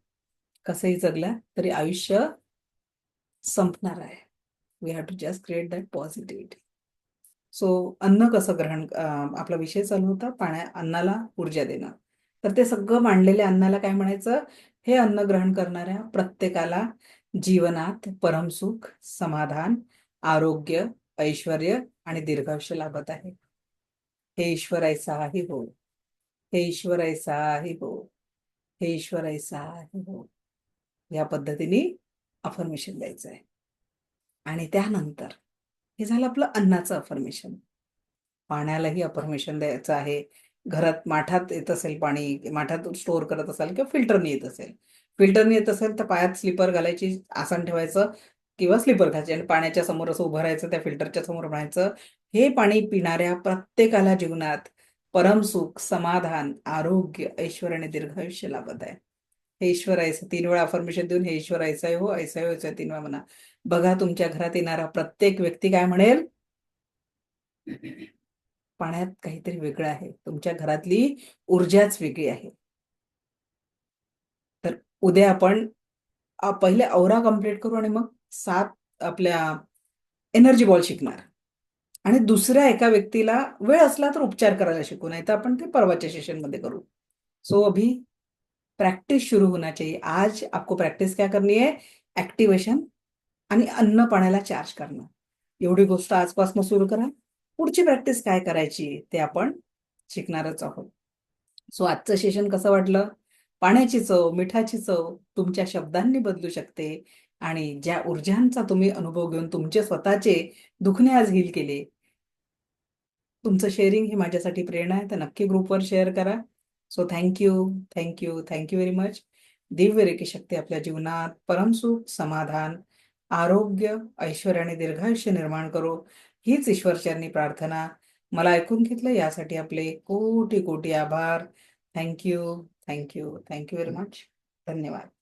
कसंही जगला तरी आयुष्य संपणार आहे. We have to just create that positivity. So अन्न कसं ग्रहण, आपला विषय चालू होता अन्नाला ऊर्जा देणं. तर ते सगळं मांडलेल्या अन्नाला काय म्हणायचं, हे अन्न ग्रहण करणाऱ्या प्रत्येकाला जीवनात परमसुख, समाधान, आरोग्य, ऐश्वर्य आणि दीर्घायुष्य लाभत आहे. हे ईश्वर ऐसाही हो, हे ईश्वर ऐसाही हो, हे ईश्वर ऐसाही हो. या पद्धतीने अफर्मेशन द्यायचं आहे. आणि त्यानंतर हे झालं आपलं अन्नाचं अफर्मेशन. पाण्यालाही अफर्मेशन द्यायचं आहे. घरात माठात येत असेल पाणी, माठात स्टोअर करत असाल किंवा फिल्टरने येत असेल, फिल्टरने येत असेल तर पायात स्लीपर घालायची, आसन ठेवायचं किंवा स्लीपर घालायचे आणि पाण्याच्या समोर असं उभं राहायचं, त्या फिल्टरच्या समोर म्हणायचं, हे पाणी पिणाऱ्या प्रत्येकाला जीवनात परमसुख, समाधान, आरोग्य, ऐश्वर्य आणि दीर्घायुष्य लाभत आहे. हे ईश्वर ऐसा 3 वेळा अफर्मेशन देऊन हे ईश्वर ऐसा हो, ऐसा हो, ऐसा 3 वेळा म्हणा. बघा तुमच्या घरात येणारा प्रत्येक व्यक्ती काय म्हणेल, पाण्यात काहीतरी वेगळं आहे, तुमच्या घरातली ऊर्जाच वेगळी आहे. तर उद्या आपण पहिले औरा कंप्लीट करू आणि मग 7 आपल्या एनर्जी बॉल शिकणार. आणि दुसऱ्या एका व्यक्तीला वेळ असला तर उपचार करायला शिकू, नाही तर आपण ते परवाच्या सेशनमध्ये करू. सो अभी प्रैक्टिस शुरू होना चाहिए. आज आपको प्रैक्टिस क्या करनी है, ऍक्टिव्हेशन आणि अन्न पाण्याला चार्ज करणं. एवढी गोष्ट आजपासून सुरू करा. पुढची प्रॅक्टिस काय करायची ते आपण शिकणारच आहोत. सो आजचं सेशन कसं वाटलं, पाण्याची चव, मिठाची चव तुमच्या शब्दांनी बदलू शकते. आणि ज्या ऊर्जांचा तुम्ही अनुभव घेऊन तुमचे स्वतःचे दुखणे आज हील केले, तुमचं शेअरिंग ही माझ्यासाठी प्रेरणा आहे. तर नक्की ग्रुपवर शेअर करा. So thank you, thank you, thank you very much. Divya recce शक्ती आपल्या जीवनात परमसुख, समाधान, आरोग्य, ऐश्वर्य आणि दीर्घायुष्य निर्माण करो, हीच ईश्वरचरणी प्रार्थना. मला ऐकून घेतलं यासाठी आपले कोटी कोटी आभार. Thank you, thank you, thank you very much. धन्यवाद.